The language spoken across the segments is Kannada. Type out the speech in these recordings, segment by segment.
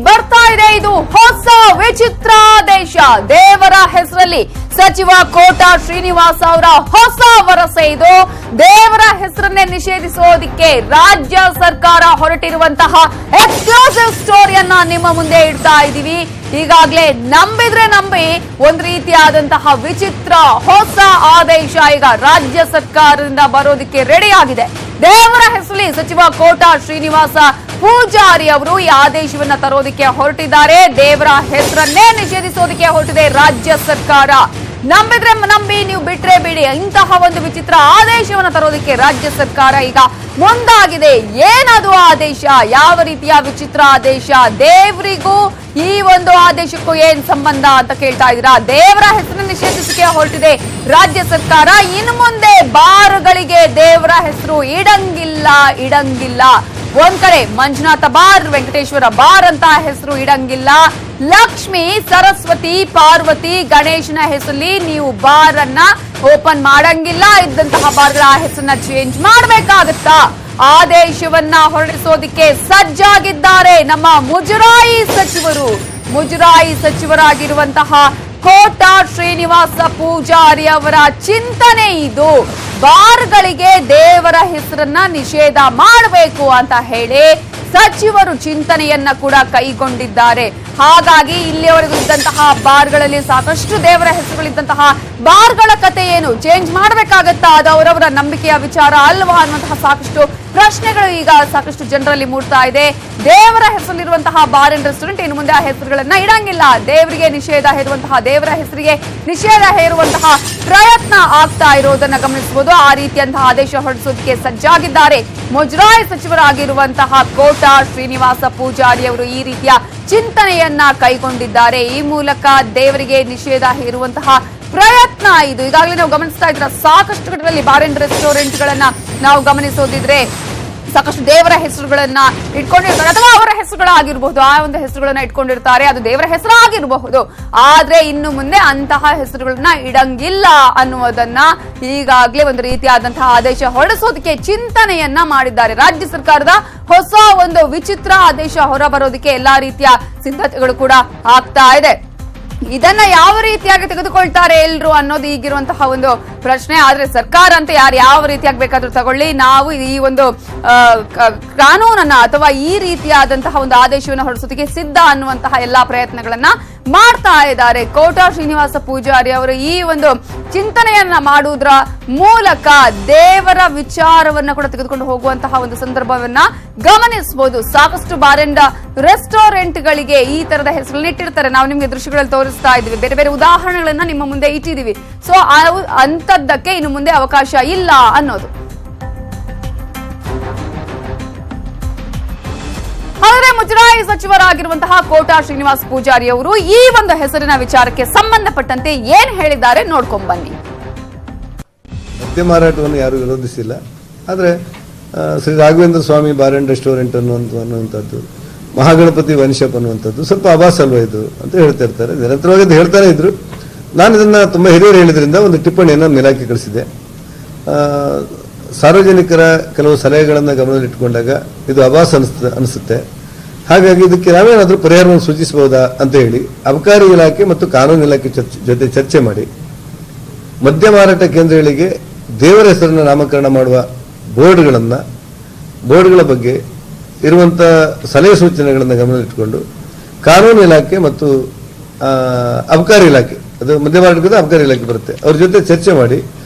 ಬರ್ತಾ ಇದೆ ಇದು ಹೊಸ ವಿಚಿತ್ರ ಆದೇಶ. ದೇವರ ಹೆಸರಲ್ಲಿ ಸಚಿವ ಕೋಟಾ ಶ್ರೀನಿವಾಸ್ ಅವರ ಹೊಸ ವರಸೆ ಇದು. ದೇವರ ಹೆಸರನ್ನೇ ನಿಷೇಧಿಸೋದಕ್ಕೆ ರಾಜ್ಯ ಸರ್ಕಾರ ಹೊರಟಿರುವಂತಹ ಎಕ್ಸ್ಕ್ಲೂಸಿವ್ ಸ್ಟೋರಿಯನ್ನ ನಿಮ್ಮ ಮುಂದೆ ಇಡ್ತಾ ಇದ್ದೀವಿ. ಈಗಾಗಲೇ ನಂಬಿದ್ರೆ ನಂಬಿ ಒಂದು ರೀತಿಯಾದಂತಹ ವಿಚಿತ್ರ ಹೊಸ ಆದೇಶ ಈಗ ರಾಜ್ಯ ಸರ್ಕಾರದಿಂದ ಬರೋದಕ್ಕೆ ರೆಡಿ ಆಗಿದೆ. ದೇವರ ಹೆಸರಲ್ಲಿ ಸಚಿವ ಕೋಟಾ ಶ್ರೀನಿವಾಸ ಪೂಜಾರಿ ಅವರು ಈ ಆದೇಶವನ್ನ ತರೋದಕ್ಕೆ ಹೊರಟಿದ್ದಾರೆ. ದೇವರ ಹೆಸರನ್ನೇ ನಿಷೇಧಿಸೋದಕ್ಕೆ ಹೊರಟಿದೆ ರಾಜ್ಯ ಸರ್ಕಾರ. ನಂಬಿದ್ರೆ ನಂಬಿ, ನೀವು ಬಿಟ್ರೆ ಬಿಡಿ, ಇಂತಹ ಒಂದು ವಿಚಿತ್ರ ಆದೇಶವನ್ನು ತರೋದಕ್ಕೆ ರಾಜ್ಯ ಸರ್ಕಾರ ಈಗ ಮುಂದಾಗಿದೆ. ಏನದು ಆದೇಶ? ಯಾವ ರೀತಿಯ ವಿಚಿತ್ರ ಆದೇಶ? ದೇವರಿಗೂ ಈ ಒಂದು ಆದೇಶಕ್ಕೂ ಏನ್ ಸಂಬಂಧ ಅಂತ ಕೇಳ್ತಾ ಇದ್ದೀರಾ? ದೇವರ ಹೆಸರನ್ನು ನಿಷೇಧಿಸಕ್ಕೆ ಹೊರಟಿದೆ ರಾಜ್ಯ ಸರ್ಕಾರ. ಇನ್ನು ಮುಂದೆ ಬಾರ್ಗಳಿಗೆ ದೇವರ ಹೆಸರು ಇಡಂಗಿಲ್ಲ. ಒಂದ್ ಕಡೆ ಮಂಜುನಾಥ ಬಾರ್, ವೆಂಕಟೇಶ್ವರ ಬಾರ್ ಅಂತ ಹೆಸರು ಇಡಂಗಿಲ್ಲ. ಲಕ್ಷ್ಮಿ, ಸರಸ್ವತಿ, ಪಾರ್ವತಿ, ಗಣೇಶನ ಹೆಸರಲ್ಲಿ ನೀವು ಬಾರ್ ಅನ್ನ ಓಪನ್ ಮಾಡಂಗಿಲ್ಲ. ಇದ್ದಂತಹ ಬಾರ್ಗಳ ಹೆಸರನ್ನ ಚೇಂಜ್ ಮಾಡಬೇಕಾಗತ್ತಾ? ಆದೇಶವನ್ನ ಹೊರಡಿಸೋದಕ್ಕೆ ಸಜ್ಜಾಗಿದ್ದಾರೆ ನಮ್ಮ ಮುಜರಾಯಿ ಸಚಿವರಾಗಿರುವಂತಹ ಕೋಟಾ ಶ್ರೀನಿವಾಸ ಪೂಜಾರಿ ಅವರ ಚಿಂತನೆ ಇದು. ಬಾರ್ಗಳಿಗೆ ದೇವರ ಹೆಸರನ್ನ ನಿಷೇಧ ಮಾಡಬೇಕು ಅಂತ ಹೇಳಿ ಸಚಿವರು ಚಿಂತನೆಯನ್ನ ಕೂಡ ಕೈಗೊಂಡಿದ್ದಾರೆ. ಹಾಗಾಗಿ ಇಲ್ಲಿಯವರೆಗೂ ಇದ್ದಂತಹ ಬಾರ್ಗಳಲ್ಲಿ ಸಾಕಷ್ಟು ದೇವರ ಹೆಸರುಗಳಿದ್ದಂತಹ ಬಾರ್ಗಳ ಕತೆ ಏನು? ಚೇಂಜ್ ಮಾಡಬೇಕಾಗತ್ತಾ? ಅದು ಅವರವರ ನಂಬಿಕೆಯ ವಿಚಾರ ಅಲ್ವಾ ಅನ್ನುವಂತಹ ಸಾಕಷ್ಟು ಪ್ರಶ್ನೆಗಳು ಈಗ ಸಾಕಷ್ಟು ಜನರಲ್ಲಿ ಮೂಡ್ತಾ ಇದೆ. ದೇವರ ಹೆಸರಲ್ಲಿರುವಂತಹ ಬಾರ್ ಅಂಡ್ ರೆಸ್ಟೋರೆಂಟ್ ಇನ್ನು ಮುಂದೆ ಆ ಹೆಸರುಗಳನ್ನ ಇಡಂಗಿಲ್ಲ. ದೇವರಿಗೆ ನಿಷೇಧ ಹೇರುವಂತಹ, ದೇವರ ಹೆಸರಿಗೆ ನಿಷೇಧ ಹೇರುವಂತಹ ಪ್ರಯತ್ನ ಆಗ್ತಾ ಇರೋದನ್ನ ಗಮನಿಸಬಹುದು. ಆ ರೀತಿಯಂತಹ ಆದೇಶ ಹೊರಡಿಸೋದಕ್ಕೆ ಸಜ್ಜಾಗಿದ್ದಾರೆ ಮುಜರಾಯಿ ಸಚಿವರಾಗಿರುವಂತಹ ಕೋಟಾ ಶ್ರೀನಿವಾಸ ಪೂಜಾರಿ ಅವರು. ಈ ರೀತಿಯ ಚಿಂತನೆಯನ್ನ ಕೈಗೊಂಡಿದ್ದಾರೆ. ಈ ಮೂಲಕ ದೇವರಿಗೆ ನಿಷೇಧ ಹೇರುವಂತಹ ಪ್ರಯತ್ನ ಇದು. ಈಗಾಗಲೇ ನಾವು ಗಮನಿಸ್ತಾ ಇದ್ರ ಸಾಕಷ್ಟು ಕಡೆಗಳಲ್ಲಿ ಬಾರ್ ಅಂಡ್ ರೆಸ್ಟೋರೆಂಟ್ ಗಳನ್ನ ನಾವು ಗಮನಿಸೋದಿದ್ರೆ ಸಾಕಷ್ಟು ದೇವರ ಹೆಸರುಗಳನ್ನ ಇಟ್ಕೊಂಡಿರ್ತಾರೆ, ಅಥವಾ ಅವರ ಹೆಸರುಗಳಾಗಿರಬಹುದು, ಆ ಒಂದು ಹೆಸರುಗಳನ್ನ ಇಟ್ಕೊಂಡಿರ್ತಾರೆ. ಅದು ದೇವರ ಹೆಸರಾಗಿರಬಹುದು. ಆದ್ರೆ ಇನ್ನು ಮುಂದೆ ಅಂತಹ ಹೆಸರುಗಳನ್ನ ಇಡಂಗಿಲ್ಲ ಅನ್ನುವುದನ್ನ ಈಗಾಗಲೇ ಒಂದು ರೀತಿಯಾದಂತಹ ಆದೇಶ ಹೊರಡಿಸೋದಕ್ಕೆ ಚಿಂತನೆಯನ್ನ ಮಾಡಿದ್ದಾರೆ. ರಾಜ್ಯ ಸರ್ಕಾರದ ಹೊಸ ಒಂದು ವಿಚಿತ್ರ ಆದೇಶ ಹೊರಬರೋದಕ್ಕೆ ಎಲ್ಲಾ ರೀತಿಯ ಸಿದ್ಧತೆಗಳು ಕೂಡ ಆಗ್ತಾ ಇದೆ. ಇದನ್ನ ಯಾವ ರೀತಿಯಾಗಿ ತೆಗೆದುಕೊಳ್ತಾರೆ ಎಲ್ರು ಅನ್ನೋದು ಈಗಿರುವಂತಹ ಒಂದು ಪ್ರಶ್ನೆ. ಆದ್ರೆ ಸರ್ಕಾರ ಅಂತ ಯಾರು ಯಾವ ರೀತಿಯಾಗಿ ಬೇಕಾದ್ರೂ ತಗೊಳ್ಳಿ, ನಾವು ಈ ಒಂದು ಕಾನೂನನ್ನ ಅಥವಾ ಈ ರೀತಿಯಾದಂತಹ ಒಂದು ಆದೇಶವನ್ನು ಹೊರಡಿಸೋದಕ್ಕೆ ಸಿದ್ಧ ಅನ್ನುವಂತಹ ಎಲ್ಲಾ ಪ್ರಯತ್ನಗಳನ್ನ ಮಾಡ್ತಾ ಇದ್ದಾರೆ. ಕೋಟಾ ಶ್ರೀನಿವಾಸ ಪೂಜಾರಿ ಅವರು ಈ ಒಂದು ಚಿಂತನೆಯನ್ನ ಮಾಡುವುದರ ಮೂಲಕ ದೇವರ ವಿಚಾರವನ್ನ ಕೂಡ ತೆಗೆದುಕೊಂಡು ಹೋಗುವಂತಹ ಒಂದು ಸಂದರ್ಭವನ್ನ ಗಮನಿಸಬಹುದು. ಸಾಕಷ್ಟು ಬಾರ್ ಅಂಡ್ ರೆಸ್ಟೋರೆಂಟ್ ಗಳಿಗೆ ಈ ತರದ ಹೆಸರುಗಳನ್ನ ಇಟ್ಟಿರ್ತಾರೆ. ನಾವು ನಿಮ್ಗೆ ದೃಶ್ಯಗಳಲ್ಲಿ ತೋರಿಸ್ತಾ ಇದ್ವಿ, ಬೇರೆ ಬೇರೆ ಉದಾಹರಣೆಗಳನ್ನ ನಿಮ್ಮ ಮುಂದೆ ಇಟ್ಟಿದೀವಿ. ಸೊ ಅಂತದ್ದಕ್ಕೆ ಇನ್ನು ಮುಂದೆ ಅವಕಾಶ ಇಲ್ಲ ಅನ್ನೋದು. ಆದರೆ ಮುಜರಾಯಿ ಸಚಿವರಾಗಿರುವಂತಹ ಕೋಟಾ ಶ್ರೀನಿವಾಸ ಪೂಜಾರಿ ಅವರು ಈ ಒಂದು ಹೆಸರಿನ ವಿಚಾರಕ್ಕೆ ಸಂಬಂಧಪಟ್ಟಂತೆ ಏನ್ ಹೇಳಿದ್ದಾರೆ ನೋಡ್ಕೊಂಡ್ ಬನ್ನಿ. ಮದ್ಯ ಮಾರಾಟವನ್ನು ಯಾರು ವಿರೋಧಿಸಿಲ್ಲ. ಆದರೆ ಶ್ರೀ ರಾಘವೇಂದ್ರ ಸ್ವಾಮಿ ಬಾರ್ ಅಂಡ್ ರೆಸ್ಟೋರೆಂಟ್ ಅನ್ನುವಂಥದ್ದು, ಮಹಾಗಣಪತಿ ವೈನ್ ಶಾಪ್ ಅನ್ನುವಂಥದ್ದು ಸ್ವಲ್ಪ ಅಭಾಸ ಅಲ್ವಾ ಇದು ಅಂತ ಹೇಳ್ತಾ ಇರ್ತಾರೆ. ನಿರಂತರವಾಗಿ ಹೇಳ್ತಾನೆ ಇದ್ರು. ನಾನು ಇದನ್ನ ತುಂಬಾ ಹಿರಿಯರು ಹೇಳಿದ್ರಿಂದ ಒಂದು ಟಿಪ್ಪಣಿಯನ್ನು ಮೇಲಾಕಿ ಕಳಿಸಿದೆ. ಸಾರ್ವಜನಿಕರ ಕೆಲವು ಸಲಹೆಗಳನ್ನು ಗಮನದಲ್ಲಿಟ್ಟುಕೊಂಡಾಗ ಇದು ಅಭಾಸ ಅನಿಸುತ್ತೆ. ಹಾಗಾಗಿ ಇದಕ್ಕೆ ನಾವೇನಾದ್ರೂ ಪರಿಹಾರವನ್ನು ಸೂಚಿಸಬಹುದಾ ಅಂತ ಹೇಳಿ ಅಬಕಾರಿ ಇಲಾಖೆ ಮತ್ತು ಕಾನೂನು ಇಲಾಖೆ ಜೊತೆ ಚರ್ಚೆ ಮಾಡಿ ಮದ್ಯ ಮಾರಾಟ ಕೇಂದ್ರಗಳಿಗೆ ದೇವರ ಹೆಸರನ್ನು ನಾಮಕರಣ ಮಾಡುವ ಬೋರ್ಡ್ಗಳ ಬಗ್ಗೆ ಇರುವಂತ ಸಲಹೆ ಸೂಚನೆಗಳನ್ನು ಗಮನದಲ್ಲಿಟ್ಟುಕೊಂಡು ಕಾನೂನು ಇಲಾಖೆ ಮತ್ತು ಅಬಕಾರಿ ಇಲಾಖೆ, ಅದು ಮದ್ಯ ಮಾರಾಟದ ಅಬಕಾರಿ ಇಲಾಖೆ ಬರುತ್ತೆ, ಅವ್ರ ಜೊತೆ ಚರ್ಚೆ ಮಾಡಿ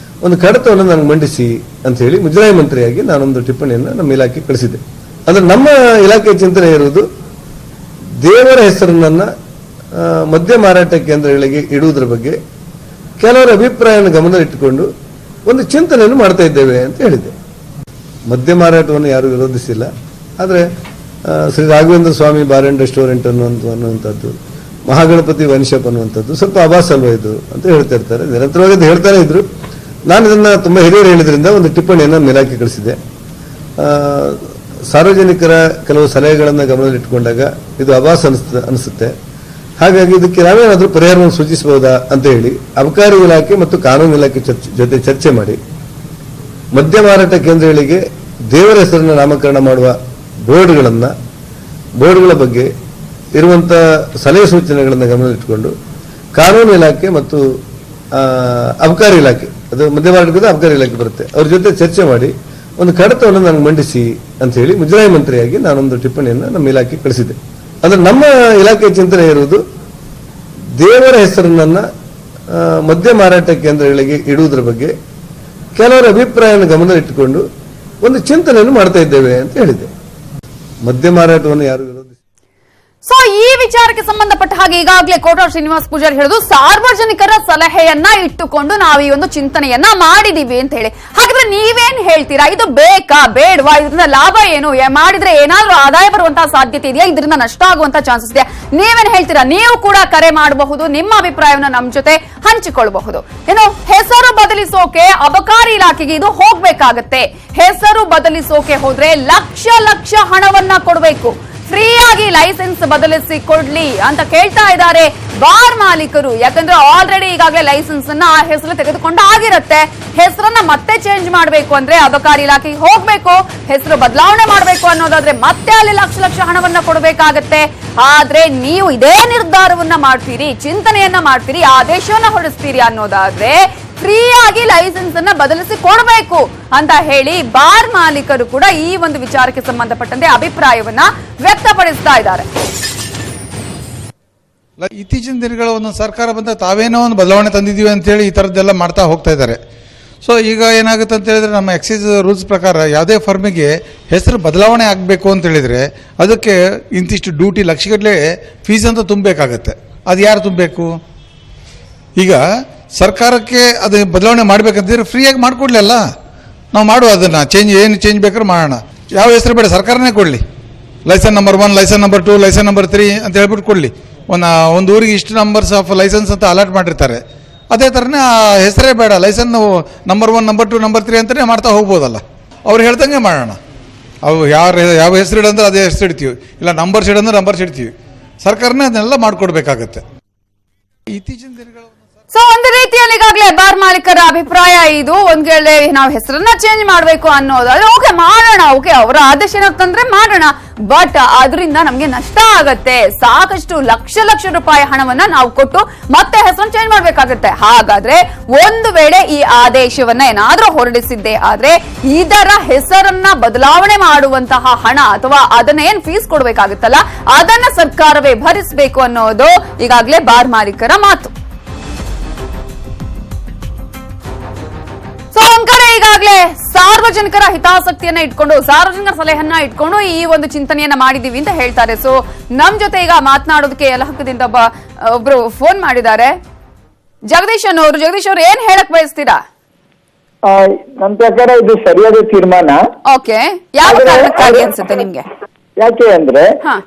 ಒಂದು ಕಡತವನ್ನು ನನಗೆ ಮಂಡಿಸಿ ಅಂತ ಹೇಳಿ ಮುಜರಾಯಿ ಮಂತ್ರಿಯಾಗಿ ನಾನೊಂದು ಟಿಪ್ಪಣಿಯನ್ನು ನಮ್ಮ ಇಲಾಖೆ ಕಳಿಸಿದ್ದೆ. ಅಂದ್ರೆ ನಮ್ಮ ಇಲಾಖೆ ಚಿಂತನೆ ಇರುವುದು ದೇವರ ಹೆಸರನ್ನ ಮದ್ಯ ಮಾರಾಟ ಕೇಂದ್ರಗಳಿಗೆ ಇಡುವುದರ ಬಗ್ಗೆ ಕೆಲವರ ಅಭಿಪ್ರಾಯವನ್ನು ಗಮನದಲ್ಲಿಟ್ಟುಕೊಂಡು ಒಂದು ಚಿಂತನೆಯನ್ನು ಮಾಡ್ತಾ ಇದ್ದೇವೆ ಅಂತ ಹೇಳಿದ್ದೆ. ಮದ್ಯ ಮಾರಾಟವನ್ನು ಯಾರು ವಿರೋಧಿಸಿಲ್ಲ. ಆದರೆ ಶ್ರೀ ರಾಘವೇಂದ್ರ ಸ್ವಾಮಿ ಬಾರ್ ಅಂಡ್ ರೆಸ್ಟೋರೆಂಟ್ ಅನ್ನುವಂಥದ್ದು, ಮಹಾಗಣಪತಿ ವೈನ್ ಶಾಪ್ ಅನ್ನುವಂಥದ್ದು ಸ್ವಲ್ಪ ಅಭಾಸ ಅಲ್ವಾ ಇದು ಅಂತ ಹೇಳ್ತಾ ಇರ್ತಾರೆ. ನಿರಂತರವಾಗಿ ಹೇಳ್ತಾನೆ ಇದ್ರು. ನಾನು ಇದನ್ನ ತುಂಬಾ ಹಿರಿಯರು ಹೇಳಿದ್ರಿಂದ ಒಂದು ಟಿಪ್ಪಣಿಯನ್ನು ಮೇಲಾಕಿ ಕಳಿಸಿದೆ. ಸಾರ್ವಜನಿಕರ ಕೆಲವು ಸಲಹೆಗಳನ್ನು ಗಮನದಲ್ಲಿಟ್ಟುಕೊಂಡಾಗ ಇದು ಅಭಾಸ ಅನಿಸುತ್ತೆ. ಹಾಗಾಗಿ ಇದಕ್ಕೆ ನಾವೇನಾದ್ರೂ ಪರಿಹಾರವನ್ನು ಸೂಚಿಸಬಹುದಾ ಅಂತ ಹೇಳಿ ಅಬಕಾರಿ ಇಲಾಖೆ ಮತ್ತು ಕಾನೂನು ಇಲಾಖೆ ಜೊತೆ ಚರ್ಚೆ ಮಾಡಿ ಮದ್ಯ ಮಾರಾಟ ಕೇಂದ್ರಗಳಿಗೆ ದೇವರ ಹೆಸರನ್ನು ನಾಮಕರಣ ಮಾಡುವ ಬೋರ್ಡ್ಗಳ ಬಗ್ಗೆ ಇರುವಂತ ಸಲಹೆ ಸೂಚನೆಗಳನ್ನು ಗಮನದಲ್ಲಿಟ್ಟುಕೊಂಡು ಕಾನೂನು ಇಲಾಖೆ ಮತ್ತು ಅಬಕಾರಿ ಇಲಾಖೆ, ಅದು ಮಧ್ಯ ಭಾರತದ ಅಬಕಾರಿ ಇಲಾಖೆ ಬರುತ್ತೆ, ಅವ್ರ ಜೊತೆ ಚರ್ಚೆ ಮಾಡಿ ಒಂದು ಕಡತವನ್ನು ನನಗೆ ಮಂಡಿಸಿ ಅಂತ ಹೇಳಿ ಮುಜರಾಯಿ ಮಂತ್ರಿಯಾಗಿ ನಾನೊಂದು ಟಿಪ್ಪಣಿಯನ್ನು ನಮ್ಮ ಇಲಾಖೆ ಕಳಿಸಿದ್ದೆ. ಅಂದ್ರೆ ನಮ್ಮ ಇಲಾಖೆ ಚಿಂತನೆ ಇರುವುದು ದೇವರ ಹೆಸರನ್ನ ಮದ್ಯ ಮಾರಾಟ ಕೇಂದ್ರಗಳಿಗೆ ಇಡುವುದರ ಬಗ್ಗೆ ಕೆಲವರ ಅಭಿಪ್ರಾಯವನ್ನು ಗಮನದಲ್ಲಿಟ್ಟುಕೊಂಡು ಒಂದು ಚಿಂತನೆಯನ್ನು ಮಾಡ್ತಾ ಇದ್ದೇವೆ ಅಂತ ಹೇಳಿದ್ದೆ. ಮದ್ಯ ಮಾರಾಟವನ್ನು ಯಾರು ವಿರೋಧಿಸಿ ಸೊ ಈ ವಿಚಾರಕ್ಕೆ ಸಂಬಂಧಪಟ್ಟ ಹಾಗೆ ಈಗಾಗಲೇ ಕೋಟ ಶ್ರೀನಿವಾಸ್ ಪೂಜಾರಿ ಹೇಳುದು ಸಾರ್ವಜನಿಕರ ಸಲಹೆಯನ್ನ ಇಟ್ಟುಕೊಂಡು ನಾವು ಈ ಒಂದು ಚಿಂತನೆಯನ್ನ ಮಾಡಿದೀವಿ ಅಂತ ಹೇಳಿ. ಹಾಗಾದ್ರೆ ನೀವೇನ್ ಹೇಳ್ತೀರಾ? ಇದು ಬೇಕಾ ಬೇಡವಾ? ಇದರಿಂದ ಲಾಭ ಏನು? ಮಾಡಿದ್ರೆ ಏನಾದ್ರೂ ಆದಾಯ ಬರುವಂತಹ ಸಾಧ್ಯತೆ ಇದೆಯಾ? ಇದರಿಂದ ನಷ್ಟ ಆಗುವಂತಹ ಚಾನ್ಸಸ್ ಇದೆಯಾ? ನೀವೇನ್ ಹೇಳ್ತೀರಾ? ನೀವು ಕೂಡ ಕರೆ ಮಾಡಬಹುದು, ನಿಮ್ಮ ಅಭಿಪ್ರಾಯವನ್ನು ನಮ್ಮ ಜೊತೆ ಹಂಚಿಕೊಳ್ಳಬಹುದು. ಏನು ಹೆಸರು ಬದಲಿಸೋಕೆ ಅಬಕಾರಿ ಇಲಾಖೆಗೆ ಇದು ಹೋಗ್ಬೇಕಾಗತ್ತೆ. ಹೆಸರು ಬದಲಿಸೋಕೆ ಹೋದ್ರೆ ಲಕ್ಷ ಲಕ್ಷ ಹಣವನ್ನ ಕೊಡಬೇಕು. ಫ್ರೀಯಾಗಿ ಲೈಸೆನ್ಸ್ ಬದಲಿಸಿ ಕೊಡ್ಲಿ ಅಂತ ಕೇಳ್ತಾ ಇದ್ದಾರೆ ಬಾರ್ ಮಾಲೀಕರು. ಯಾಕಂದ್ರೆ ಆಲ್ರೆಡಿ ಈಗಾಗಲೇ ಲೈಸೆನ್ಸ್ ಅನ್ನ ಆ ಹೆಸರು ತೆಗೆದುಕೊಂಡು ಆಗಿರುತ್ತೆ. ಹೆಸರನ್ನ ಮತ್ತೆ ಚೇಂಜ್ ಮಾಡಬೇಕು ಅಂದ್ರೆ ಅಬಕಾರಿ ಇಲಾಖೆಗೆ ಹೋಗ್ಬೇಕು. ಹೆಸರು ಬದಲಾವಣೆ ಮಾಡಬೇಕು ಅನ್ನೋದಾದ್ರೆ ಮತ್ತೆ ಅಲ್ಲಿ ಲಕ್ಷ ಲಕ್ಷ ಹಣವನ್ನ ಕೊಡಬೇಕಾಗತ್ತೆ. ಆದ್ರೆ ನೀವು ಇದೇ ನಿರ್ಧಾರವನ್ನ ಮಾಡ್ತೀರಿ, ಚಿಂತನೆಯನ್ನ ಮಾಡ್ತೀರಿ, ಆದೇಶವನ್ನ ಹೊರಡಿಸ್ತೀರಿ ಅನ್ನೋದಾದ್ರೆ ಫ್ರೀಯಾಗಿ ಲೈಸೆನ್ಸ್ ಅನ್ನ ಬದಲಿಸಿ ಕೊಡಬೇಕು ಅಂತ ಹೇಳಿ ಬಾರ್ ಮಾಲೀಕರು ಕೂಡ ಈ ಒಂದು ವಿಚಾರಕ್ಕೆ ಸಂಬಂಧಪಟ್ಟಂತೆ ಅಭಿಪ್ರಾಯವನ್ನ ವ್ಯಕ್ತಪಡಿಸ್ತಾ ಇದ್ದಾರೆ. ಇತ್ತೀಚಿನ ದಿನಗಳ ಒಂದು ಸರ್ಕಾರ ಬಂದ ತಾವೇನೋ ಒಂದು ಬದಲಾವಣೆ ತಂದಿದ್ದೀವಿ ಅಂತ ಹೇಳಿ ಈ ಥರದ್ದೆಲ್ಲ ಮಾಡ್ತಾ ಹೋಗ್ತಾ ಇದ್ದಾರೆ. ಸೊ ಈಗ ಏನಾಗುತ್ತೆ ಅಂತ ಹೇಳಿದ್ರೆ ನಮ್ಮ ಎಕ್ಸೈಸ್ ರೂಲ್ಸ್ ಪ್ರಕಾರ ಯಾವುದೇ ಫರ್ಮಿಗೆ ಹೆಸರು ಬದಲಾವಣೆ ಆಗಬೇಕು ಅಂತ ಹೇಳಿದ್ರೆ ಅದಕ್ಕೆ ಇಂತಿಷ್ಟು ಡ್ಯೂಟಿ ಲಕ್ಷಗಟ್ಟಲೆ ಫೀಸ್ ಅಂತ ತುಂಬಬೇಕಾಗತ್ತೆ. ಅದು ಯಾರು ತುಂಬಬೇಕು? ಈಗ ಸರ್ಕಾರಕ್ಕೆ ಅದು ಬದಲಾವಣೆ ಮಾಡಬೇಕಂತಿದ್ರೆ ಫ್ರೀಯಾಗಿ ಮಾಡಿಕೊಡ್ಲಿಲ್ಲ, ನಾವು ಮಾಡುವ ಅದನ್ನು ಏನು ಚೇಂಜ್ ಬೇಕಾದ್ರೆ ಮಾಡೋಣ. ಯಾವ ಹೆಸರು ಬೇಡ, ಸರ್ಕಾರನೇ ಕೊಡಲಿ. Licence number 1, licence number 2, licence number 3 ಅಂತ ಹೇಳ್ಬಿಟ್ಟು ಕೊಡಲಿ. ಒಂದು ಊರಿಗೆ ಇಷ್ಟು ನಂಬರ್ಸ್ ಆಫ್ ಲೈಸೆನ್ಸ್ ಅಂತ ಅಲಾಟ್ ಮಾಡಿರ್ತಾರೆ. ಅದೇ ಥರನೇ ಆ ಹೆಸರೇ ಬೇಡ, ಲೈಸೆನ್ಸ್ ನಂಬರ್ 1, ನಂಬರ್ 2, ನಂಬರ್ 3 ಅಂತಲೇ ಮಾಡ್ತಾ ಹೋಗ್ಬೋದಲ್ಲ. ಅವ್ರು ಹೇಳ್ದಂಗೆ ಮಾಡೋಣ. ಅವು ಯಾವ ಹೆಸರು ಇಡಂದ್ರೆ ಅದೇ ಹೆಸರು ಇಡ್ತೀವಿ, ಇಲ್ಲ ನಂಬರ್ಸ್ ಇಡಂದ್ರೆ ನಂಬರ್ಸ್ ಇಡ್ತೀವಿ. ಸರ್ಕಾರನೇ ಅದನ್ನೆಲ್ಲ ಮಾಡಿಕೊಡ್ಬೇಕಾಗತ್ತೆ. ಇತ್ತೀಚಿನ ದಿನಗಳ ಸೊ ಒಂದು ರೀತಿಯಲ್ಲಿ ಈಗಾಗಲೇ ಬಾರ್ ಮಾಲೀಕರ ಅಭಿಪ್ರಾಯ ಇದು. ಒಂದ್ ವೇಳೆ ನಾವು ಹೆಸರನ್ನ ಚೇಂಜ್ ಮಾಡಬೇಕು ಅನ್ನೋದಾದ್ರೆ ಓಕೆ ಮಾಡೋಣ, ಓಕೆ ಅವರ ಆದೇಶ ತಂದ್ರೆ ಮಾಡೋಣ. ಬಟ್ ಅದರಿಂದ ನಮ್ಗೆ ನಷ್ಟ ಆಗತ್ತೆ. ಸಾಕಷ್ಟು ಲಕ್ಷ ಲಕ್ಷ ರೂಪಾಯಿ ಹಣವನ್ನ ನಾವು ಕೊಟ್ಟು ಮತ್ತೆ ಹೆಸರನ್ನು ಚೇಂಜ್ ಮಾಡ್ಬೇಕಾಗತ್ತೆ. ಹಾಗಾದ್ರೆ ಒಂದು ವೇಳೆ ಈ ಆದೇಶವನ್ನ ಏನಾದ್ರೂ ಹೊರಡಿಸಿದ್ದೆ ಆದ್ರೆ ಇದರ ಹೆಸರನ್ನ ಬದಲಾವಣೆ ಮಾಡುವಂತಹ ಹಣ ಅಥವಾ ಅದನ್ನ ಏನ್ ಫೀಸ್ ಕೊಡ್ಬೇಕಾಗುತ್ತಲ್ಲ ಅದನ್ನ ಸರ್ಕಾರವೇ ಭರಿಸಬೇಕು ಅನ್ನೋದು ಈಗಾಗಲೇ ಬಾರ್ ಮಾಲೀಕರ ಮಾತು. ಸೊ ಒಂದ್ ಕಡೆ ಈಗಾಗಲೇ ಸಾರ್ವಜನಿಕರ ಹಿತಾಸಕ್ತಿಯನ್ನ ಇಟ್ಕೊಂಡು ಸಾರ್ವಜನಿಕರ ಸಲಹೆಯನ್ನ ಇಟ್ಕೊಂಡು ಈ ಒಂದು ಚಿಂತನೆಯನ್ನ ಮಾಡಿದೀವಿ ಅಂತ ಹೇಳ್ತಾರೆ. ಸೊ ನಮ್ ಜೊತೆ ಈಗ ಮಾತನಾಡೋದಕ್ಕೆ ಯಲಹಂಕದಿಂದ ಒಬ್ರು ಫೋನ್ ಮಾಡಿದ್ದಾರೆ. ಜಗದೀಶ್ ಅನ್ನೋರು. ಜಗದೀಶ್ ಅವ್ರು ಏನ್ ಹೇಳಕ್ ಬಯಸ್ತೀರಾ? ನನ್ನ ಪ್ರಕಾರ ಇದು ಸರಿಯಾದ ತೀರ್ಮಾನ. ಓಕೆ, ಯಾವ ಕಾರಣಕ್ಕಾಗಿ ಅನ್ಸುತ್ತೆ ನಿಮ್ಗೆ? ಯಾಕೆ ಅಂದ್ರೆ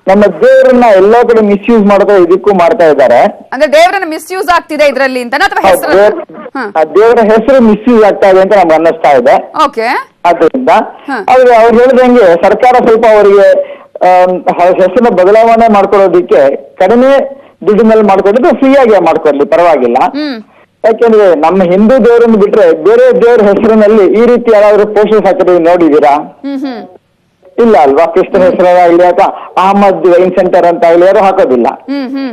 ನಮ್ಮ ದೇವರನ್ನ ಎಲ್ಲಾ ಕಡೆ ಮಿಸ್ಯೂಸ್ ಮಾಡ್ತಾ ಇದಕ್ಕೂ ಮಾಡ್ತಾ ಇದ್ದಾರೆ. ಅಂದ್ರೆ ದೇವರನ್ನ ಮಿಸ್ಯೂಸ್ ಆಗ್ತಿದೆ ಇದರಲ್ಲಿ ಅಂತ, ಅಥವಾ ದೇವರ ಹೆಸರು ಮಿಸ್ಯೂಸ್ ಆಗ್ತಾ ಇದೆ ಅಂತ ನಮ್ಗೆ ಅನ್ನಿಸ್ತಾ ಇದೆ. ಓಕೆ, ಆದ್ರಿಂದ ಅವ್ರು ಹೇಳ್ದಂಗೆ ಸರ್ಕಾರ ಸ್ವಲ್ಪ ಅವರಿಗೆ ಹೆಸರನ್ನ ಬದಲಾವಣೆ ಮಾಡ್ಕೊಳ್ಳೋದಿಕ್ಕೆ ಕಡಿಮೆ ದುಡ್ಡಿನಲ್ಲಿ ಮಾಡ್ಕೊಟ್ಟಿದ್ರೆ ಫ್ರೀ ಆಗಿ ಮಾಡ್ಕೊಡ್ಲಿ, ಪರವಾಗಿಲ್ಲ. ಯಾಕೆಂದ್ರೆ ನಮ್ಮ ಹಿಂದೂ ದೇವರನ್ನು ಬಿಟ್ರೆ ಬೇರೆ ದೇವರ ಹೆಸರಿನಲ್ಲಿ ಈ ರೀತಿ ಯಾರಾದ್ರೂ ಪೋಸ್ಟರ್ಸ್ ಹಾಕಿದ್ರೆ ನೋಡಿದೀರಾ? ಇಲ್ಲ ಅಲ್ವಾ? ಕ್ರಿಶ್ಚಿಯನ್ ಹೆಸರಾಗಲಿ ಅಥವಾ ಅಹಮದ್ ವೈನ್ ಸೆಂಟರ್ ಅಂತ ಆಗಲಿ ಯಾರು ಹಾಕೋದಿಲ್ಲ.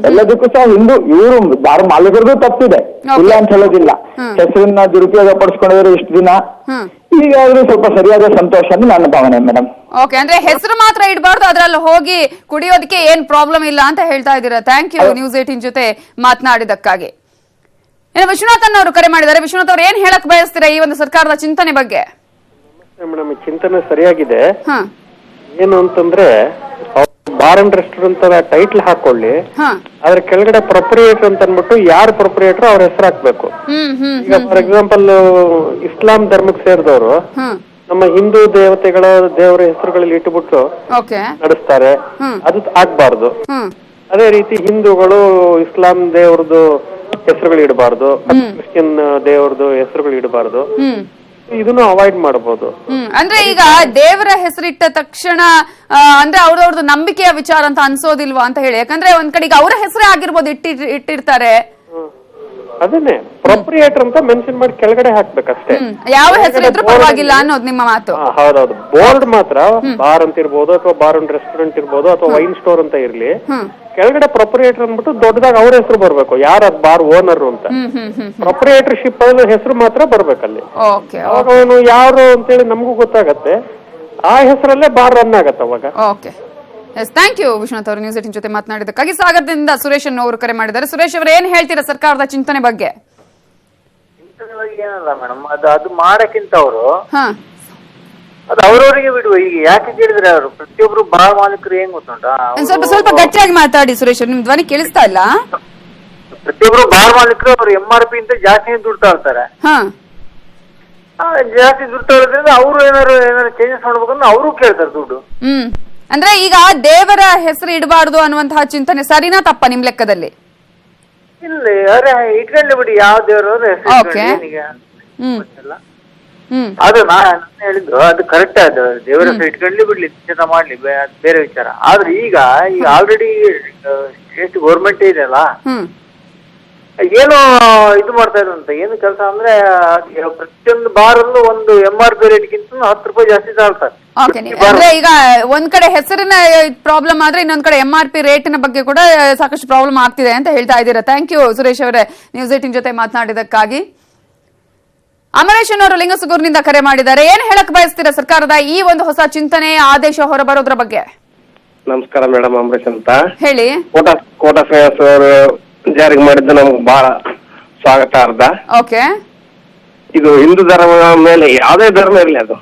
ಎಲ್ಲದಕ್ಕೂ ಸಹ ಹಿಂದೂ ಇವರು ಬಾರ್ ಮಾಲೀಕರಿಗೂ ತಪ್ಪಿದೆ, ಇಲ್ಲ ಅಂತ ಹೇಳೋದಿಲ್ಲ. ಹೆಸರನ್ನ ದುರುಪಯೋಗ ಪಡಿಸ್ಕೊಂಡಿದ್ರು ಇಷ್ಟು ದಿನ, ಈಗಾದ್ರೂ ಸ್ವಲ್ಪ ಸರಿಯಾದ ಸಂತೋಷ ಅಂತ ನನ್ನ ಭಾವನೆ ಮೇಡಮ್. ಓಕೆ, ಅಂದ್ರೆ ಹೆಸರು ಮಾತ್ರ ಇಡಬಾರ್ದು, ಅದ್ರಲ್ಲಿ ಹೋಗಿ ಕುಡಿಯೋದಕ್ಕೆ ಏನ್ ಪ್ರಾಬ್ಲಮ್ ಇಲ್ಲ ಅಂತ ಹೇಳ್ತಾ ಇದ್ದೀರಾ. ಥ್ಯಾಂಕ್ ಯು ನ್ಯೂಸ್ 18 ಜೊತೆ ಮಾತನಾಡಿದಕ್ಕಾಗಿ. ವಿಶ್ವನಾಥನ್ ಅವರು ಕರೆ ಮಾಡಿದ್ದಾರೆ. ವಿಶ್ವನಾಥ್ ಅವ್ರು ಏನ್ ಹೇಳಕ್ ಬಯಸ್ತೀರಾ ಈ ಒಂದು ಸರ್ಕಾರದ ಚಿಂತನೆ ಬಗ್ಗೆ? ಮೇಡಮ್, ಚಿಂತನೆ ಸರಿಯಾಗಿದೆ. ಏನು ಅಂತಂದ್ರೆ ಬಾರ್ ಅಂಡ್ ರೆಸ್ಟೋರೆಂಟ್ ಟೈಟ್ಲ್ ಹಾಕೊಳ್ಳಿ, ಅದ್ರ ಕೆಳಗಡೆ ಪ್ರೊಪ್ರಿಯೇಟರ್ ಅಂತ ಅನ್ಬಿಟ್ಟು ಯಾರು ಪ್ರೊಪ್ರಿಯೇಟರ್ ಅವ್ರ ಹೆಸರು ಹಾಕ್ಬೇಕು. ಈಗ ಫಾರ್ ಎಕ್ಸಾಂಪಲ್ ಇಸ್ಲಾಂ ಧರ್ಮಕ್ಕೆ ಸೇರಿದವರು ನಮ್ಮ ಹಿಂದೂ ದೇವತೆಗಳ ದೇವರ ಹೆಸರುಗಳಲ್ಲಿ ಇಟ್ಟುಬಿಟ್ಟು ನಡೆಸ್ತಾರೆ, ಅದು ಆಗ್ಬಾರ್ದು. ಅದೇ ರೀತಿ ಹಿಂದೂಗಳು ಇಸ್ಲಾಂ ದೇವ್ರದ್ದು ಹೆಸರುಗಳು ಇಡಬಾರ್ದು, ಕ್ರಿಶ್ಚಿಯನ್ ದೇವ್ರದ್ದು ಹೆಸರುಗಳು ಇಡಬಾರ್ದು. ಇದನ್ನು ಅವಾಯ್ಡ್ ಮಾಡಬಹುದು. ಅಂದ್ರೆ ಈಗ ದೇವರ ಹೆಸರಿಟ್ಟ ತಕ್ಷಣ ಅಂದ್ರೆ ಅವ್ರವ್ರದ್ದು ನಂಬಿಕೆಯ ವಿಚಾರ ಅಂತ ಅನ್ಸೋದಿಲ್ವಾ ಅಂತ ಹೇಳಿ? ಯಾಕಂದ್ರೆ ಒಂದ್ ಕಡೆಗೆ ಅವರ ಹೆಸರೇ ಆಗಿರ್ಬೋದು ಇಟ್ಟಿರ್ತಾರೆ. ಅದನ್ನೇ ಪ್ರೊಪ್ರಿಯೇಟರ್ ಅಂತ ಮೆನ್ಷನ್ ಮಾಡಿ ಕೆಳಗಡೆ ಹಾಕ್ಬೇಕಷ್ಟೇ. ಯಾವ ಹೆಸರಿದ್ರು ಪರವಾಗಿಲ್ಲ ಅನ್ನೋದು ನಿಮ್ಮ ಮಾತು? ಹೌದೌದು. ಬೋರ್ಡ್ ಮಾತ್ರ ಬಾರ್ ಅಂತ ಇರ್ಬೋದು ಅಥವಾ ಬಾರ್ ಅಂಡ್ ರೆಸ್ಟೋರೆಂಟ್ ಇರ್ಬೋದು ಅಥವಾ ವೈನ್ ಸ್ಟೋರ್ ಅಂತ ಇರ್ಲಿ, ಕೆಳಗಡೆ ಪ್ರೊಪರೇಟರ್ ಅಂದ್ಬಿಟ್ಟು ದೊಡ್ಡದಾಗ ಅವ್ರ ಹೆಸರು ಬರ್ಬೇಕು, ಯಾರ ಬಾರ್ ಓನರ್ ಅಂತ. ಪ್ರೊಪರೇಟರ್ಶಿಪ್ ಹೆಸರು ಮಾತ್ರ ಬರ್ಬೇಕಲ್ಲಿ. ಅವಾಗ ಅವನು ಯಾರು ಅಂತೇಳಿ ನಮಗೂ ಗೊತ್ತಾಗತ್ತೆ, ಆ ಹೆಸರಲ್ಲೇ ಬಾರ್ ರನ್ ಆಗತ್ತೆ ಅವಾಗ. Okay, yes, thank you Vishwanath ಅವರು ನ್ಯೂಸ್ 18 ಜೊತೆ ಮಾತನಾಡಿದ್ದಕ್ಕಾಗಿ. ಸಾಗರದಿಂದ ಸುರೇಶ್ ಅವರು ಕರೆ ಮಾಡಿದ್ದಾರೆ. ಸುರೇಶ್ ಅವರು, ಏನ್ ಹೇಳ್ತೀರಾ ಸರ್ಕಾರದ ಚಿಂತನೆ ಬಗ್ಗೆ? ಏನಲ್ಲ ಮೇಡಮ್, ಅದು ಮಾಡಕ್ಕಿಂತ ಅವರು ಹಾ ಅದು ಅವ್ರವರಿಗೆ ಬಿಡುವ. ಈಗ ಯಾಕೆ ಕೇಳಿದ್ರೆ ಅವರು ಪ್ರತಿಯೊಬ್ರು ಬಾಳ ಮಾಲೀಕರು ಏನ್ ಗೊತ್ತುಂಟಾ, ಸ್ವಲ್ಪ ಗಟ್ಟಿಯಾಗಿ ಮಾತಾಡಿ ಸುರೇಶ್, ನಿಮ್ ಧ್ವನಿ ಕೇಳಿಸ್ತಾ ಇಲ್ಲ. ಪ್ರತಿಯೊಬ್ರು ಬಾಳ ಮಾಲೀಕರು ಅವ್ರು MRP ಅಂತ ಜಾಸ್ತಿ ದುಡ್ಡು ತಗೊಳ್ತಾರೆ. ಜಾಸ್ತಿ ದುಡ್ಡು ತಗೊಳ್ಳೋದ್ರಿಂದ ಅವರು ಏನಾರು ಚೇಂಜಸ್ ಮಾಡ್ಬೇಕಂದ್ರೆ ಅವರು ಕೇಳ್ತಾರೆ ದುಡ್ಡು. ಅಂದ್ರೆ ಈಗ ದೇವರ ಹೆಸರು ಇಡಬಾರ್ದು ಅನ್ನುವಂತಹ ಚಿಂತನೆ ಸರಿನಾ ತಪ್ಪ ನಿಮ್ ಲೆಕ್ಕದಲ್ಲಿ? ಇಲ್ಲ, ಅರೆ ಇಟ್ಕೊಂಡ್ಲಿ ಬಿಡಿ, ಯಾವ ದೇವ್ರ ಅದು ನಾನು ಹೇಳಿದ್ರು ಅದು ಕರೆಕ್ಟ್ ಅದು, ದೇವರ ಹೆಸರು ಇಟ್ಕೊಂಡ್ಲಿ ಬಿಡ್ಲಿ, ನಿಶ್ಚಿತ ಮಾಡ್ಲಿ, ಬೇರೆ ವಿಚಾರ. ಆದ್ರೆ ಈಗ ಆಲ್ರೆಡಿ ಎಷ್ಟು ಗೌರ್ಮೆಂಟ್ ಇದೆಯಲ್ಲ, ಏನು ಇದು ಮಾಡ್ತಾ ಇದ್ರಂತ, ಏನು ಕೆಲಸ ಅಂದ್ರೆ ಪ್ರತಿಯೊಂದು ಬಾರಲ್ಲೂ ಒಂದು MRP ರೇಟ್ಗಿಂತ 10 ರೂಪಾಯಿ ಜಾಸ್ತಿ ತಗೊಳ್ತಾರೆ. ಅಂದ್ರೆ ಈಗ ಒಂದ್ ಕಡೆ ಹೆಸರಿನ ಪ್ರಾಬ್ಲಮ್ ಆದ್ರೆ ಇನ್ನೊಂದ್ ಕಡೆ MRP ರೇಟಿನ ಬಗ್ಗೆ ಕೂಡ ಸಾಕಷ್ಟು ಪ್ರಾಬ್ಲಮ್ ಆಗ್ತಿದೆ ಅಂತ ಹೇಳ್ತಾ ಇದ್ದೀರಾ. ಥ್ಯಾಂಕ್ ಯು ಸುರೇಶ್ ಅವರೇ ನ್ಯೂಸ್ 18 ಜೊತೆ ಮಾತನಾಡಿದಕ್ಕಾಗಿ. ಅಮರೇಶ್ ಅವರು ಲಿಂಗಸುಗೂರಿನಿಂದ ಕರೆ ಮಾಡಿದ್ದಾರೆ. ಏನ್ ಹೇಳಕ್ ಬಯಸ್ತೀರಾ ಸರ್ಕಾರದ ಈ ಒಂದು ಹೊಸ ಚಿಂತನೆ, ಆದೇಶ ಹೊರಬರೋದ್ರ ಬಗ್ಗೆ? ನಮಸ್ಕಾರ ಮೇಡಮ್, ಅಮರೇಶ್ ಅಂತ ಹೇಳಿ. ಕೋಟಾ ಶ್ರೇಯಸ್ ಅವರು ಜಾರಿಗೆ ಮಾಡಿದ್ದು ನಮ್ಗೆ ಬಹಳ ಸ್ವಾಗತಾರ್ಹ. ಓಕೆ, ಇದು ಹಿಂದೂ ಧರ್ಮದ ಮೇಲೆ ಯಾವುದೇ ಧರ್ಮ ಇರಲಿ, ಅದು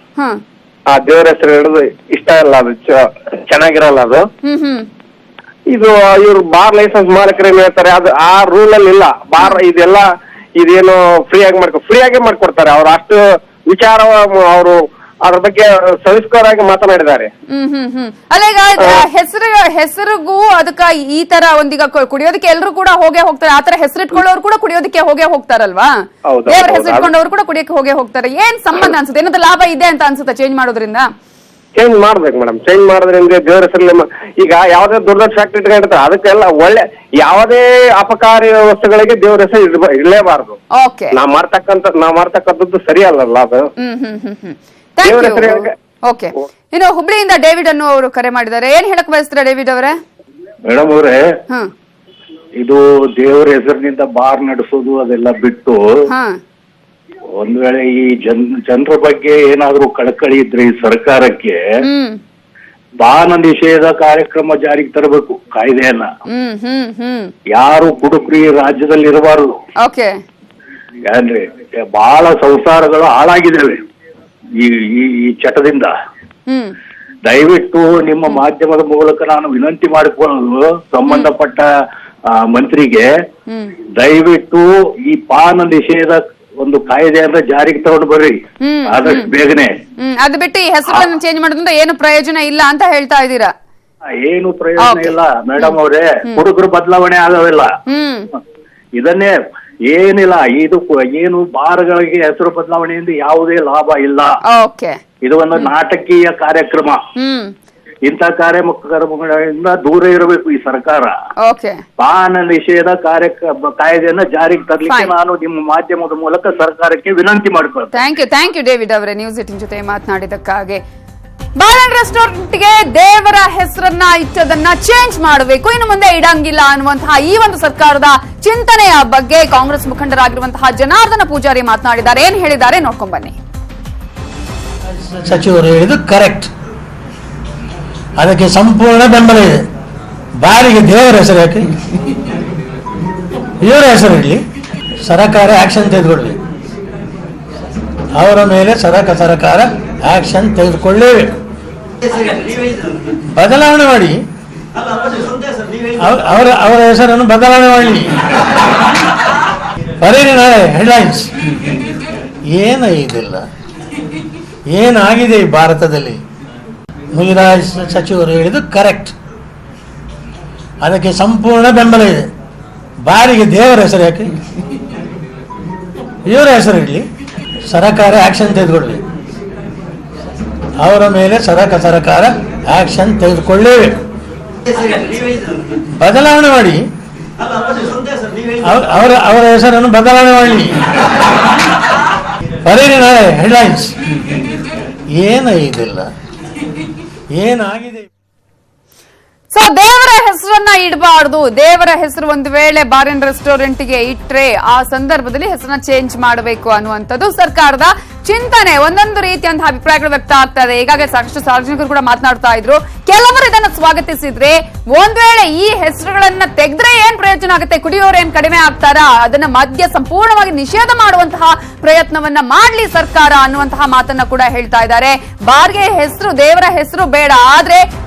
ಆ ದೇವರ ಹೆಸರು ಹಿಡಿದು ಇಷ್ಟ ಇಲ್ಲ, ಅದು ಚೆನ್ನಾಗಿರಲ್ಲ ಅದು. ಇದು ಇವ್ರು ಬಾರ್ ಲೈಸೆನ್ಸ್ ಮಾಲೀಕರು ಏನ್ ಹೇಳ್ತಾರೆ, ಅದು ಆ ರೂಲ್ ಅಲ್ಲಿ ಇಲ್ಲ. ಬಾರ್ ಇದೆಲ್ಲ ಇದೇನು ಫ್ರೀಯಾಗಿ ಮಾಡ್ಕೊಡ್ತಾರೆ. ಅವ್ರು ಅಷ್ಟು ವಿಚಾರ ಅವರು ಅದ್ರ ಬಗ್ಗೆ ಸವಿಸ್ಕರಾಗಿ ಮಾತನಾಡಿದ್ದಾರೆ. ಅಲ್ಲ, ಈಗ ಹೆಸರಿಗೂ ಅದಕ್ಕ ಈ ತರ ಒಂದೀಗ ಕುಡಿಯೋದಕ್ಕೆ ಎಲ್ಲರೂ ಕೂಡ ಹೋಗೇ ಹೋಗ್ತಾರೆ. ಆತರ ಹೆಸರಿಟ್ಕೊಳ್ಳೋರು ಕೂಡ ಕುಡಿಯೋದಕ್ಕೆ ಹೋಗೇ ಹೋಗ್ತಾರಲ್ವಾ? ದೇವರ ಹೆಸರಿಟ್ಕೊಂಡವ್ರು ಕೂಡ ಕುಡಿಯಕ್ಕೆ ಹೋಗೇ ಹೋಗ್ತಾರೆ. ಏನ್ ಸಂಬಂಧ ಅನ್ಸುತ್ತೆ? ಏನಾದ್ರು ಲಾಭ ಇದೆ ಅಂತ ಅನ್ಸುತ್ತೆ ಚೇಂಜ್ ಮಾಡೋದ್ರಿಂದ? ಚೇಂಜ್ ಮಾಡ್ಬೇಕು ಮೇಡಮ್. ಚೇಂಜ್ ಮಾಡೋದ್ರಿಂದ ದೇವರ ಹೆಸರಲ್ಲಿ ಈಗ ಯಾವ್ದೇ ದೊಡ್ಡ ದೊಡ್ಡ ಫ್ಯಾಕ್ಟ್ರಿ ಇಟ್ಕೊಂಡಿರ್ತಾರೆ, ಅದಕ್ಕೆಲ್ಲ ಒಳ್ಳೆ ಯಾವುದೇ ಅಪಕಾರಿ ವಸ್ತುಗಳಿಗೆ ದೇವರ ಹೆಸರು ಇರಲೇಬಾರದು. ನಾವ್ ಮಾಡ್ತಕ್ಕಂಥದ್ದು ಸರಿಯಲ್ಲ ಅದು. ಓಕೆ, ಇನ್ನು ಹುಬ್ಳಿಯಿಂದ ಡೇವಿಡ್ ಅನ್ನು ಅವರು ಕರೆ ಮಾಡಿದ್ದಾರೆ. ಏನ್ ಹೇಳಕ್ ಬಯಸ್ತೀರಾ ಡೇವಿಡ್ ಅವರೇ? ಮೇಡಮ್ ಅವರೇ, ಇದು ದೇವರ ಹೆಸರಿನಿಂದ ಬಾರ್ ನಡೆಸೋದು ಅದೆಲ್ಲ ಬಿಟ್ಟು ಒಂದ್ ವೇಳೆ ಈ ಜನರ ಬಗ್ಗೆ ಏನಾದ್ರೂ ಕಳಕಳಿ ಇದ್ರೆ ಈ ಸರ್ಕಾರಕ್ಕೆ ಬಾನ ನಿಷೇಧ ಕಾರ್ಯಕ್ರಮ ಜಾರಿಗೆ ತರಬೇಕು, ಕಾಯ್ದೆಯನ್ನ. ಯಾರು ಕುಡುಕರು ಈ ರಾಜ್ಯದಲ್ಲಿ ಇರಬಾರದು. ಯಾನ್ರಿ ಬಹಳ ಸಂಸಾರಗಳು ಹಾಳಾಗಿದ್ದೇವೆ ಈ ಚಟದಿಂದ. ದಯವಿಟ್ಟು ನಿಮ್ಮ ಮಾಧ್ಯಮದ ಮೂಲಕ ನಾನು ವಿನಂತಿ ಮಾಡಿಕೊಳ್ಳಲು ಸಂಬಂಧಪಟ್ಟ ಮಂತ್ರಿಗೆ, ದಯವಿಟ್ಟು ಈ ಪಾನ ನಿಷೇಧ ಒಂದು ಕಾಯ್ದೆಯನ್ನ ಜಾರಿಗೆ ತಗೊಂಡು ಬರ್ರಿ ಆದಷ್ಟು ಬೇಗನೆ. ಅದು ಬಿಟ್ಟು ಈ ಹೆಸರನ್ನು ಚೇಂಜ್ ಮಾಡೋದ್ರಿಂದ ಏನು ಪ್ರಯೋಜನ ಇಲ್ಲ ಅಂತ ಹೇಳ್ತಾ ಇದ್ದೀರಾ? ಏನು ಪ್ರಯೋಜನ ಇಲ್ಲ ಮೇಡಮ್ ಅವರೇ, ಹುಡುಗರು ಬದಲಾವಣೆ ಆಗೋದಿಲ್ಲ. ಇದನ್ನೇ ಏನಿಲ್ಲ, ಇದು ಏನು ಬಾರ್ಗಳಿಗೆ ಹೆಸರು ಬದಲಾವಣೆಯಿಂದ ಯಾವುದೇ ಲಾಭ ಇಲ್ಲ. ಇದು ಒಂದು ನಾಟಕೀಯ ಕಾರ್ಯಕ್ರಮ. ಇಂಥ ಕಾರ್ಯಕ್ರಮಗಳಿಂದ ದೂರ ಇರಬೇಕು ಈ ಸರ್ಕಾರ. ಪಾನ ನಿಷೇಧ ಕಾಯ್ದೆಯನ್ನ ಜಾರಿಗೆ ತರಲಿಕ್ಕೆ ನಾನು ನಿಮ್ಮ ಮಾಧ್ಯಮದ ಮೂಲಕ ಸರ್ಕಾರಕ್ಕೆ ವಿನಂತಿ ಮಾಡ್ಕೊಳ್ತೇನೆ. ಥ್ಯಾಂಕ್ ಯು ಡೇವಿಡ್ ಅವರೇ ನ್ಯೂಸ್ 18 ಜೊತೆ ಮಾತನಾಡಿದಕ್ಕಾಗಿ. ಬಾರ್ ಅಂಡ್ ರೆಸ್ಟೋರೆಂಟ್ಗೆ ದೇವರ ಹೆಸರನ್ನ ಇಟ್ಟದನ್ನ ಚೇಂಜ್ ಮಾಡಬೇಕು, ಇನ್ನು ಮುಂದೆ ಇಡಂಗಿಲ್ಲ ಅನ್ನುವಂತಹ ಈ ಒಂದು ಸರ್ಕಾರದ ಚಿಂತನೆಯ ಬಗ್ಗೆ ಕಾಂಗ್ರೆಸ್ ಮುಖಂಡರಾಗಿರುವಂತಹ ಜನಾರ್ದನ ಪೂಜಾರಿ ಮಾತನಾಡಿದ್ದಾರೆ. ಏನ್ ಹೇಳಿದ್ದಾರೆ ನೋಡ್ಕೊಂಡ್ ಬನ್ನಿ. ಸಚಿವರು ಹೇಳಿದ್ದು ಕರೆಕ್ಟ್, ಅದಕ್ಕೆ ಸಂಪೂರ್ಣ ಬೆಂಬಲ ಇದೆ. ಬಾರಿಗೆ ದೇವರ ಹೆಸರು ಯಾಕೆ, ಇವರ ಹೆಸರು ಇರಲಿ, ಸರ್ಕಾರ ಆಕ್ಷನ್ ತೆಗೆದುಕೊಳ್ಳಿ, ಅವರ ಮೇಲೆ ಸರ್ಕಾರ ಆಕ್ಷನ್ ತೆಗೆದುಕೊಳ್ಳೇಬೇಕು. ಬದಲಾವಣೆ ಮಾಡಿ, ಅವರ ಹೆಸರನ್ನು ಬದಲಾವಣೆ ಮಾಡಿ ಬರೀರಿ ನಾಳೆ ಹೆಡ್ಲೈನ್ಸ್. ಏನಿದಿಲ್ಲ, ಏನಾಗಿದೆ ಈ ಭಾರತದಲ್ಲಿ? ಮುನಿರಾಜ್ ಸಚಿವರು ಹೇಳಿದ್ದು ಕರೆಕ್ಟ್, ಅದಕ್ಕೆ ಸಂಪೂರ್ಣ ಬೆಂಬಲ ಇದೆ. ಬಾರಿಗೆ ದೇವರ ಹೆಸರು ಯಾಕೆ, ಇವರ ಹೆಸರು ಇರಲಿ, ಸರ್ಕಾರ ಆಕ್ಷನ್ ತೆಗೆದುಕೊಳ್ಳಿ, ಅವರ ಮೇಲೆ ಸರ್ಕಾರ ಆಕ್ಷನ್ ತೆಗೆದುಕೊಳ್ಳೇಬೇಕು. ಬದಲಾವಣೆ ಮಾಡಿ, ಅವರ ಹೆಸರನ್ನು ಬದಲಾವಣೆ ಮಾಡಿ ಬರೀರಿ ನಾಳೆ ಹೆಡ್ಲೈನ್ಸ್. ಏನಿದಿಲ್ಲ, ಏನಾಗಿದೆ? ಸೊ ದೇವರ ಹೆಸರನ್ನ ಇಡಬಾರ್ದು. ದೇವರ ಹೆಸರು ಒಂದು ವೇಳೆ ಬಾರ್ ಅಂಡ್ ರೆಸ್ಟೋರೆಂಟ್ ಗೆ ಇಟ್ರೆ ಆ ಸಂದರ್ಭದಲ್ಲಿ ಹೆಸರನ್ನ ಚೇಂಜ್ ಮಾಡಬೇಕು ಅನ್ನುವಂಥದ್ದು ಸರ್ಕಾರದ ಚಿಂತನೆ. ಒಂದೊಂದು ರೀತಿಯಂತಹ ಅಭಿಪ್ರಾಯಗಳು ವ್ಯಕ್ತ ಆಗ್ತಾ ಇದೆ. ಈಗಾಗಲೇ ಸಾಕಷ್ಟು ಸಾರ್ವಜನಿಕರು ಕೂಡ ಮಾತನಾಡ್ತಾ ಇದ್ರು. ಕೆಲವರು ಇದನ್ನು ಸ್ವಾಗತಿಸಿದ್ರೆ, ಒಂದ್ ವೇಳೆ ಈ ಹೆಸರುಗಳನ್ನ ತೆಗೆದ್ರೆ ಏನ್ ಪ್ರಯೋಜನ ಆಗುತ್ತೆ, ಕುಡಿಯೋರು ಏನ್ ಕಡಿಮೆ ಆಗ್ತಾರಾ, ಅದನ್ನ ಮದ್ಯ ಸಂಪೂರ್ಣವಾಗಿ ನಿಷೇಧ ಮಾಡುವಂತಹ ಪ್ರಯತ್ನವನ್ನ ಮಾಡ್ಲಿ ಸರ್ಕಾರ ಅನ್ನುವಂತಹ ಮಾತನ್ನ ಕೂಡ ಹೇಳ್ತಾ ಇದ್ದಾರೆ. ಬಾರ್ಗೆ ಹೆಸರು, ದೇವರ ಹೆಸರು ಬೇಡ, ಆದ್ರೆ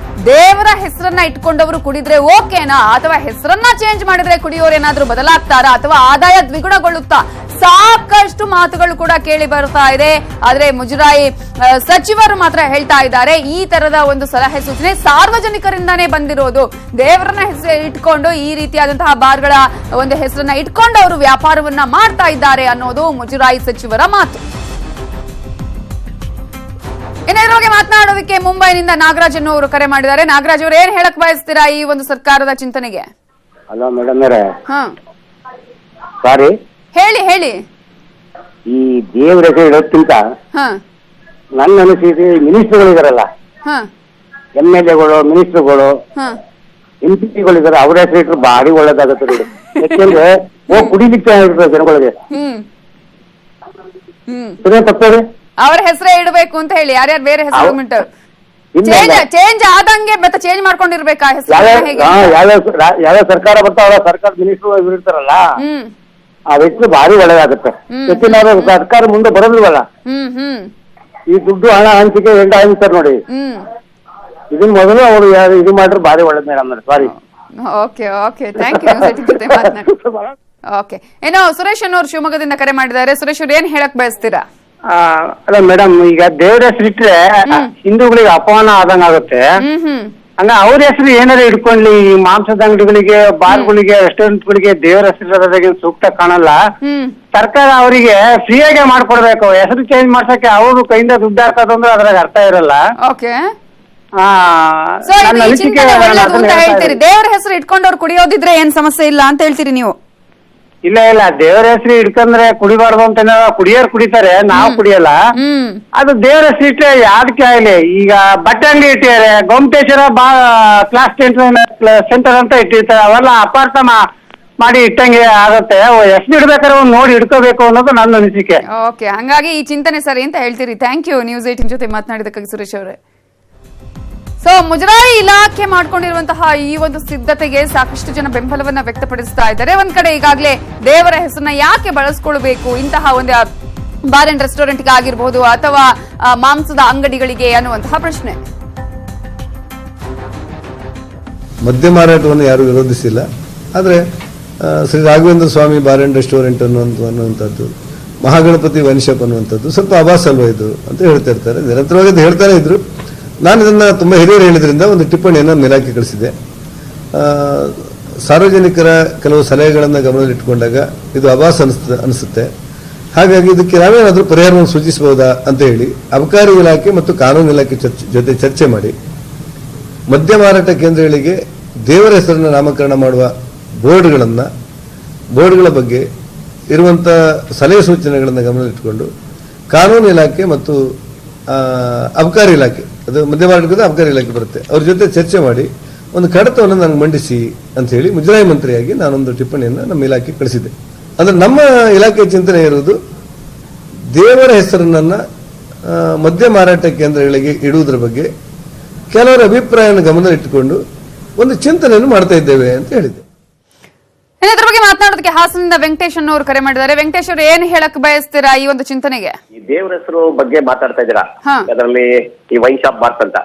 ದೇವರ ಹೆಸರನ್ನ ಇಟ್ಕೊಂಡವರು ಕುಡಿದ್ರೆ ಓಕೆನಾ, ಅಥವಾ ಹೆಸರನ್ನ ಚೇಂಜ್ ಮಾಡಿದ್ರೆ ಕುಡಿಯೋರು ಏನಾದ್ರೂ ಬದಲಾಗ್ತಾರಾ, ಅಥವಾ ಆದಾಯ ದ್ವಿಗುಣಗೊಳ್ಳುತ್ತಾ, ಸಾಕಷ್ಟು ಮಾತುಗಳು ಕೂಡ ಕೇಳಿ ಬರ್ತಾ ಇದೆ. ಆದ್ರೆ ಮುಜರಾಯಿ ಸಚಿವರು ಮಾತ್ರ ಹೇಳ್ತಾ ಇದ್ದಾರೆ, ಈ ತರದ ಒಂದು ಸಲಹೆ ಸೂಚನೆ ಸಾರ್ವಜನಿಕರಿಂದಾನೇ ಬಂದಿರೋದು. ದೇವರನ್ನ ಹೆಸರು ಇಟ್ಕೊಂಡು ಈ ರೀತಿಯಾದಂತಹ ಬಾರ್ಗಳ ಒಂದು ಹೆಸರನ್ನ ಇಟ್ಕೊಂಡು ಅವರು ವ್ಯಾಪಾರವನ್ನ ಮಾಡ್ತಾ ಇದ್ದಾರೆ ಅನ್ನೋದು ಮುಜರಾಯಿ ಸಚಿವರ ಮಾತು. ಇದರ ಬಗ್ಗೆ ಮಾತನಾಡೋದಕ್ಕೆ ಮುಂಬೈನಿಂದ ನಾಗರಾಜ್ ಅನ್ನೋರು ಕರೆ ಮಾಡಿದ್ದಾರೆ. ನಾಗರಾಜ್ ಅವರು ಏನ್ ಹೇಳಕ್ ಬಯಸ್ತೀರಾ ಈ ಒಂದು ಸರ್ಕಾರದ ಚಿಂತನೆಗೆ? ಹಲೋ ಮೇಡಮ್ ಅವರೇ. ಸಾರಿ, ಹೇಳಿ. ಈ ದೇವರ ಹೆಸರು ಇಡೋದ್ಕಿಂತ ನನ್ನ ಅನಿಸಿಕೆ ಮಿನಿಸ್ಟರ್ಗಳು ಇದಾರಲ್ಲ, MLA ಗಳು, ಮಿನಿಸ್ಟರ್ಗಳು, MP ಗಳು ಇದಾರೆ, ಅವ್ರ ಹೆಸರು ಇಟ್ಟರು ಭಾರಿ ಒಳ್ಳೇದಾಗುತ್ತೆ ನೋಡಿ. ಯಾಕೆಂದ್ರೆ ಕುಡಿಲಿಕ್ಕೆ ಜನಗಳಿಗೆ ತಪ್ಪದೆ ಅವರ ಹೆಸರೇ ಇಡಬೇಕು ಅಂತ ಹೇಳಿ, ಯಾರ್ಯಾರು ಬೇರೆ ಹೆಸರು ಚೇಂಜ್ ಆದಂಗೆ ಮತ್ತೆ ಚೇಂಜ್ ಮಾಡ್ಕೊಂಡಿರ್ಬೇಕಾ ಹೆಸರು? ಯಾವ ಸರ್ಕಾರ ಬರ್ತಾವ ಸರ್ಕಾರ ಮಿನಿಸ್ಟರ್ ಇರ್ತಾರಲ್ಲ, ಆ ವ್ಯಕ್ತಿ ಭಾರಿ ಒಳ್ಳೇದಾಗುತ್ತೆ. ಯಾಕೆಂದ್ರೆ ಸರ್ಕಾರ ಮುಂದೆ ಬರೋದಿಲ್ವಲ್ಲ, ಈ ದುಡ್ಡು ಹಣ ಹಂಚಿಕೆ ಎಂಟ ಹಂಚ್ತಾರೆ ನೋಡಿ, ಇದನ್ನ ಮೊದಲು ಅವರು ಇದು ಮಾಡ್ರೆ ಭಾರಿ ಒಳ್ಳೇದು madam. Sorry. Okay thank you. Okay, ಏನೋ ಸುರೇಶ್ ಅನ್ನೋರು ಶಿವಮೊಗ್ಗದಿಂದ ಕರೆ ಮಾಡಿದ್ದಾರೆ. ಸುರೇಶ್ ಅವ್ರು ಏನ್ ಹೇಳಕ್ ಬಯಸ್ತೀರಾ? ಅಲ್ಲ ಮೇಡಮ್, ಈಗ ದೇವ್ರ ಹೆಸರು ಇಟ್ರೆ ಹಿಂದೂಗಳಿಗೆ ಅಪಮಾನ ಆದಂಗ ಆಗುತ್ತೆ. ಹಂಗ ಅವ್ರ ಹೆಸರು ಏನಾದ್ರು ಇಟ್ಕೊಂಡ್ಲಿ, ಈ ಮಾಂಸದ ಅಂಗಡಿಗಳಿಗೆ, ಬಾರ್ಗಳಿಗೆ, ರೆಸ್ಟೋರೆಂಟ್ಗಳಿಗೆ ದೇವರ ಹೆಸರು ಸೂಕ್ತ ಕಾಣಲ್ಲ. ಸರ್ಕಾರ ಅವರಿಗೆ ಫ್ರೀಯಾಗೆ ಮಾಡ್ಕೊಡ್ಬೇಕು. ಹೆಸರು ಚೇಂಜ್ ಮಾಡ್ಸಕ್ಕೆ ಅವರು ಕೈಯಿಂದ ದುಡ್ಡು ಹಾಕೋದಂದ್ರೆ ಅದ್ರಾಗ ಅರ್ಥ ಇರಲ್ಲ. ಹೇಳ್ತೀರಿ ದೇವರ ಹೆಸರು ಇಟ್ಕೊಂಡವ್ರು ಕುಡಿಯೋದಿದ್ರೆ ಏನ್ ಸಮಸ್ಯೆ ಇಲ್ಲ ಅಂತ ಹೇಳ್ತೀರಿ ನೀವು? ಇಲ್ಲ, ದೇವರ ಹೆಸರು ಇಟ್ಕೊಂಡ್ರೆ ಕುಡಿಬಾರ್ದು ಅಂತ ಕುಡಿಯೋರು ಕುಡಿತಾರೆ, ನಾವು ಕುಡಿಯಲ್ಲ. ಅದು ದೇವರ ಹೆಸರು ಇಟ್ಟರೆ ಯಾವ್ದಕ್ಕೆ ಆಗ್ಲಿ. ಈಗ ಬಟ್ಟೆ ಅಂಗಡಿ ಇಟ್ಟಿದ್ದಾರೆ, ಗೊಮ್ಮಟೇಶ್ವರ ಕ್ಲಾಸ್ ಸೆಂಟರ್ ಅಂತ ಇಟ್ಟಿರ್ತಾರೆ, ಅವೆಲ್ಲ ಅಪಾರ್ಥ ಮಾಡಿ ಇಟ್ಟಂಗೆ ಆಗುತ್ತೆ. ಹೆಸರು ಇಡ್ಬೇಕಾದ್ರೆ ಒಂದು ನೋಡಿ ಇಟ್ಕೋಬೇಕು ಅನ್ನೋದು ನನ್ನ ಅನಿಸಿಕೆ. ಓಕೆ, ಹಂಗಾಗಿ ಈ ಚಿಂತನೆ ಸರಿ ಅಂತ ಹೇಳ್ತೀರಿ. ಥ್ಯಾಂಕ್ ಯು ನ್ಯೂಸ್ 18 ಜೊತೆ ಮಾತನಾಡಿದಕ್ಕಾಗಿ ಸುರೇಶ್ ಅವರೇ. ಸೊ ಮುಜರಾಯಿ ಇಲಾಖೆ ಮಾಡ್ಕೊಂಡಿರುವಂತಹ ಈ ಒಂದು ಸಿದ್ಧತೆಗೆ ಸಾಕಷ್ಟು ಜನ ಬೆಂಬಲವನ್ನ ವ್ಯಕ್ತಪಡಿಸ್ತಾ ಇದ್ದಾರೆ. ಒಂದ್ ಕಡೆ ಈಗಾಗಲೇ ದೇವರ ಹೆಸರನ್ನ ಯಾಕೆ ಬಳಸ್ಕೊಳ್ಬೇಕು ಇಂತಹ ಒಂದು ಬಾರ್ ಅಂಡ್ ರೆಸ್ಟೋರೆಂಟ್ಗೆ ಆಗಿರಬಹುದು ಅಥವಾ ಮಾಂಸದ ಅಂಗಡಿಗಳಿಗೆ ಅನ್ನುವಂತಹ ಪ್ರಶ್ನೆ. ಮದ್ಯ ಮಾರಾಟವನ್ನು ಯಾರು ವಿರೋಧಿಸಿಲ್ಲ, ಆದರೆ ಶ್ರೀ ರಾಘವೇಂದ್ರ ಸ್ವಾಮಿ ಬಾರ್ ಅಂಡ್ ರೆಸ್ಟೋರೆಂಟ್ ಅನ್ನುವಂಥದ್ದು, ಮಹಾಗಣಪತಿ ವೈನ್ ಶಾಪ್ ಅನ್ನುವಂಥದ್ದು ಸ್ವಲ್ಪ ಅಭಾಸ ಅಲ್ವಾ ಇದು ಅಂತ ಹೇಳ್ತಾ ಇರ್ತಾರೆ, ನಿರಂತರವಾಗಿ ಹೇಳ್ತಾನೆ ಇದ್ರು. ನಾನು ಇದನ್ನು ತುಂಬ ಹಿರಿಯರು ಹೇಳಿದ್ರಿಂದ ಒಂದು ಟಿಪ್ಪಣಿಯನ್ನು ಮೇಲಾಕಿ ಕಳಿಸಿದೆ. ಸಾರ್ವಜನಿಕರ ಕೆಲವು ಸಲಹೆಗಳನ್ನು ಗಮನದಲ್ಲಿಟ್ಟುಕೊಂಡಾಗ ಇದು ಅಭಾಸ ಅನಿಸುತ್ತೆ. ಹಾಗಾಗಿ ಇದಕ್ಕೆ ನಾವೇನಾದರೂ ಪರಿಹಾರವನ್ನು ಸೂಚಿಸಬಹುದಾ ಅಂತ ಹೇಳಿ ಅಬಕಾರಿ ಇಲಾಖೆ ಮತ್ತು ಕಾನೂನು ಇಲಾಖೆ ಜೊತೆ ಚರ್ಚೆ ಮಾಡಿ ಮದ್ಯ ಮಾರಾಟ ಕೇಂದ್ರಗಳಿಗೆ ದೇವರ ಹೆಸರನ್ನು ನಾಮಕರಣ ಮಾಡುವ ಬೋರ್ಡ್ಗಳ ಬಗ್ಗೆ ಇರುವಂಥ ಸಲಹೆ ಸೂಚನೆಗಳನ್ನು ಗಮನದಲ್ಲಿಟ್ಟುಕೊಂಡು ಕಾನೂನು ಇಲಾಖೆ ಮತ್ತು ಅಬಕಾರಿ ಇಲಾಖೆ, ಅದು ಮಧ್ಯ ಮಾರಾಟದ ಅಬಕಾರಿ ಇಲಾಖೆ ಬರುತ್ತೆ, ಅವ್ರ ಜೊತೆ ಚರ್ಚೆ ಮಾಡಿ ಒಂದು ಕಡತವನ್ನು ನನಗೆ ಮಂಡಿಸಿ ಅಂತ ಹೇಳಿ ಮುಜರಾಯಿ ಮಂತ್ರಿಯಾಗಿ ನಾನೊಂದು ಟಿಪ್ಪಣಿಯನ್ನು ನಮ್ಮ ಇಲಾಖೆ ಕಳಿಸಿದ್ದೆ. ಅಂದ್ರೆ ನಮ್ಮ ಇಲಾಖೆ ಚಿಂತನೆ ಇರುವುದು ದೇವರ ಹೆಸರನ್ನ ಮದ್ಯ ಮಾರಾಟ ಕೇಂದ್ರಗಳಿಗೆ ಇಡುವುದರ ಬಗ್ಗೆ ಕೆಲವರ ಅಭಿಪ್ರಾಯವನ್ನು ಗಮನದಲ್ಲಿಟ್ಟುಕೊಂಡು ಒಂದು ಚಿಂತನೆಯನ್ನು ಮಾಡ್ತಾ ಇದ್ದೇವೆ ಅಂತ ಹೇಳಿದ್ದೆ. ಇದ್ರ ಬಗ್ಗೆ ಮಾತನಾಡೋದಕ್ಕೆ ಹಾಸನದಿಂದ ವೆಂಕಟೇಶ್ ಅನ್ನೋರು ಕರೆ ಮಾಡಿದ್ದಾರೆ. ವೆಂಕಟೇಶ್ ಅವರು ಏನ್ ಹೇಳಕ್ ಬಯಸ್ತೀರಾ ಈ ಒಂದು ಚಿಂತನೆಗೆ? ಈ ದೇವರ ಹೆಸರು ಬಗ್ಗೆ ಮಾತಾಡ್ತಾ ಇದ್ದೀರಾ, ಅದರಲ್ಲಿ ಈ ವೈನ್ ಶಾಪ್ ಬಾರ್ಸ್ ಅಂತ.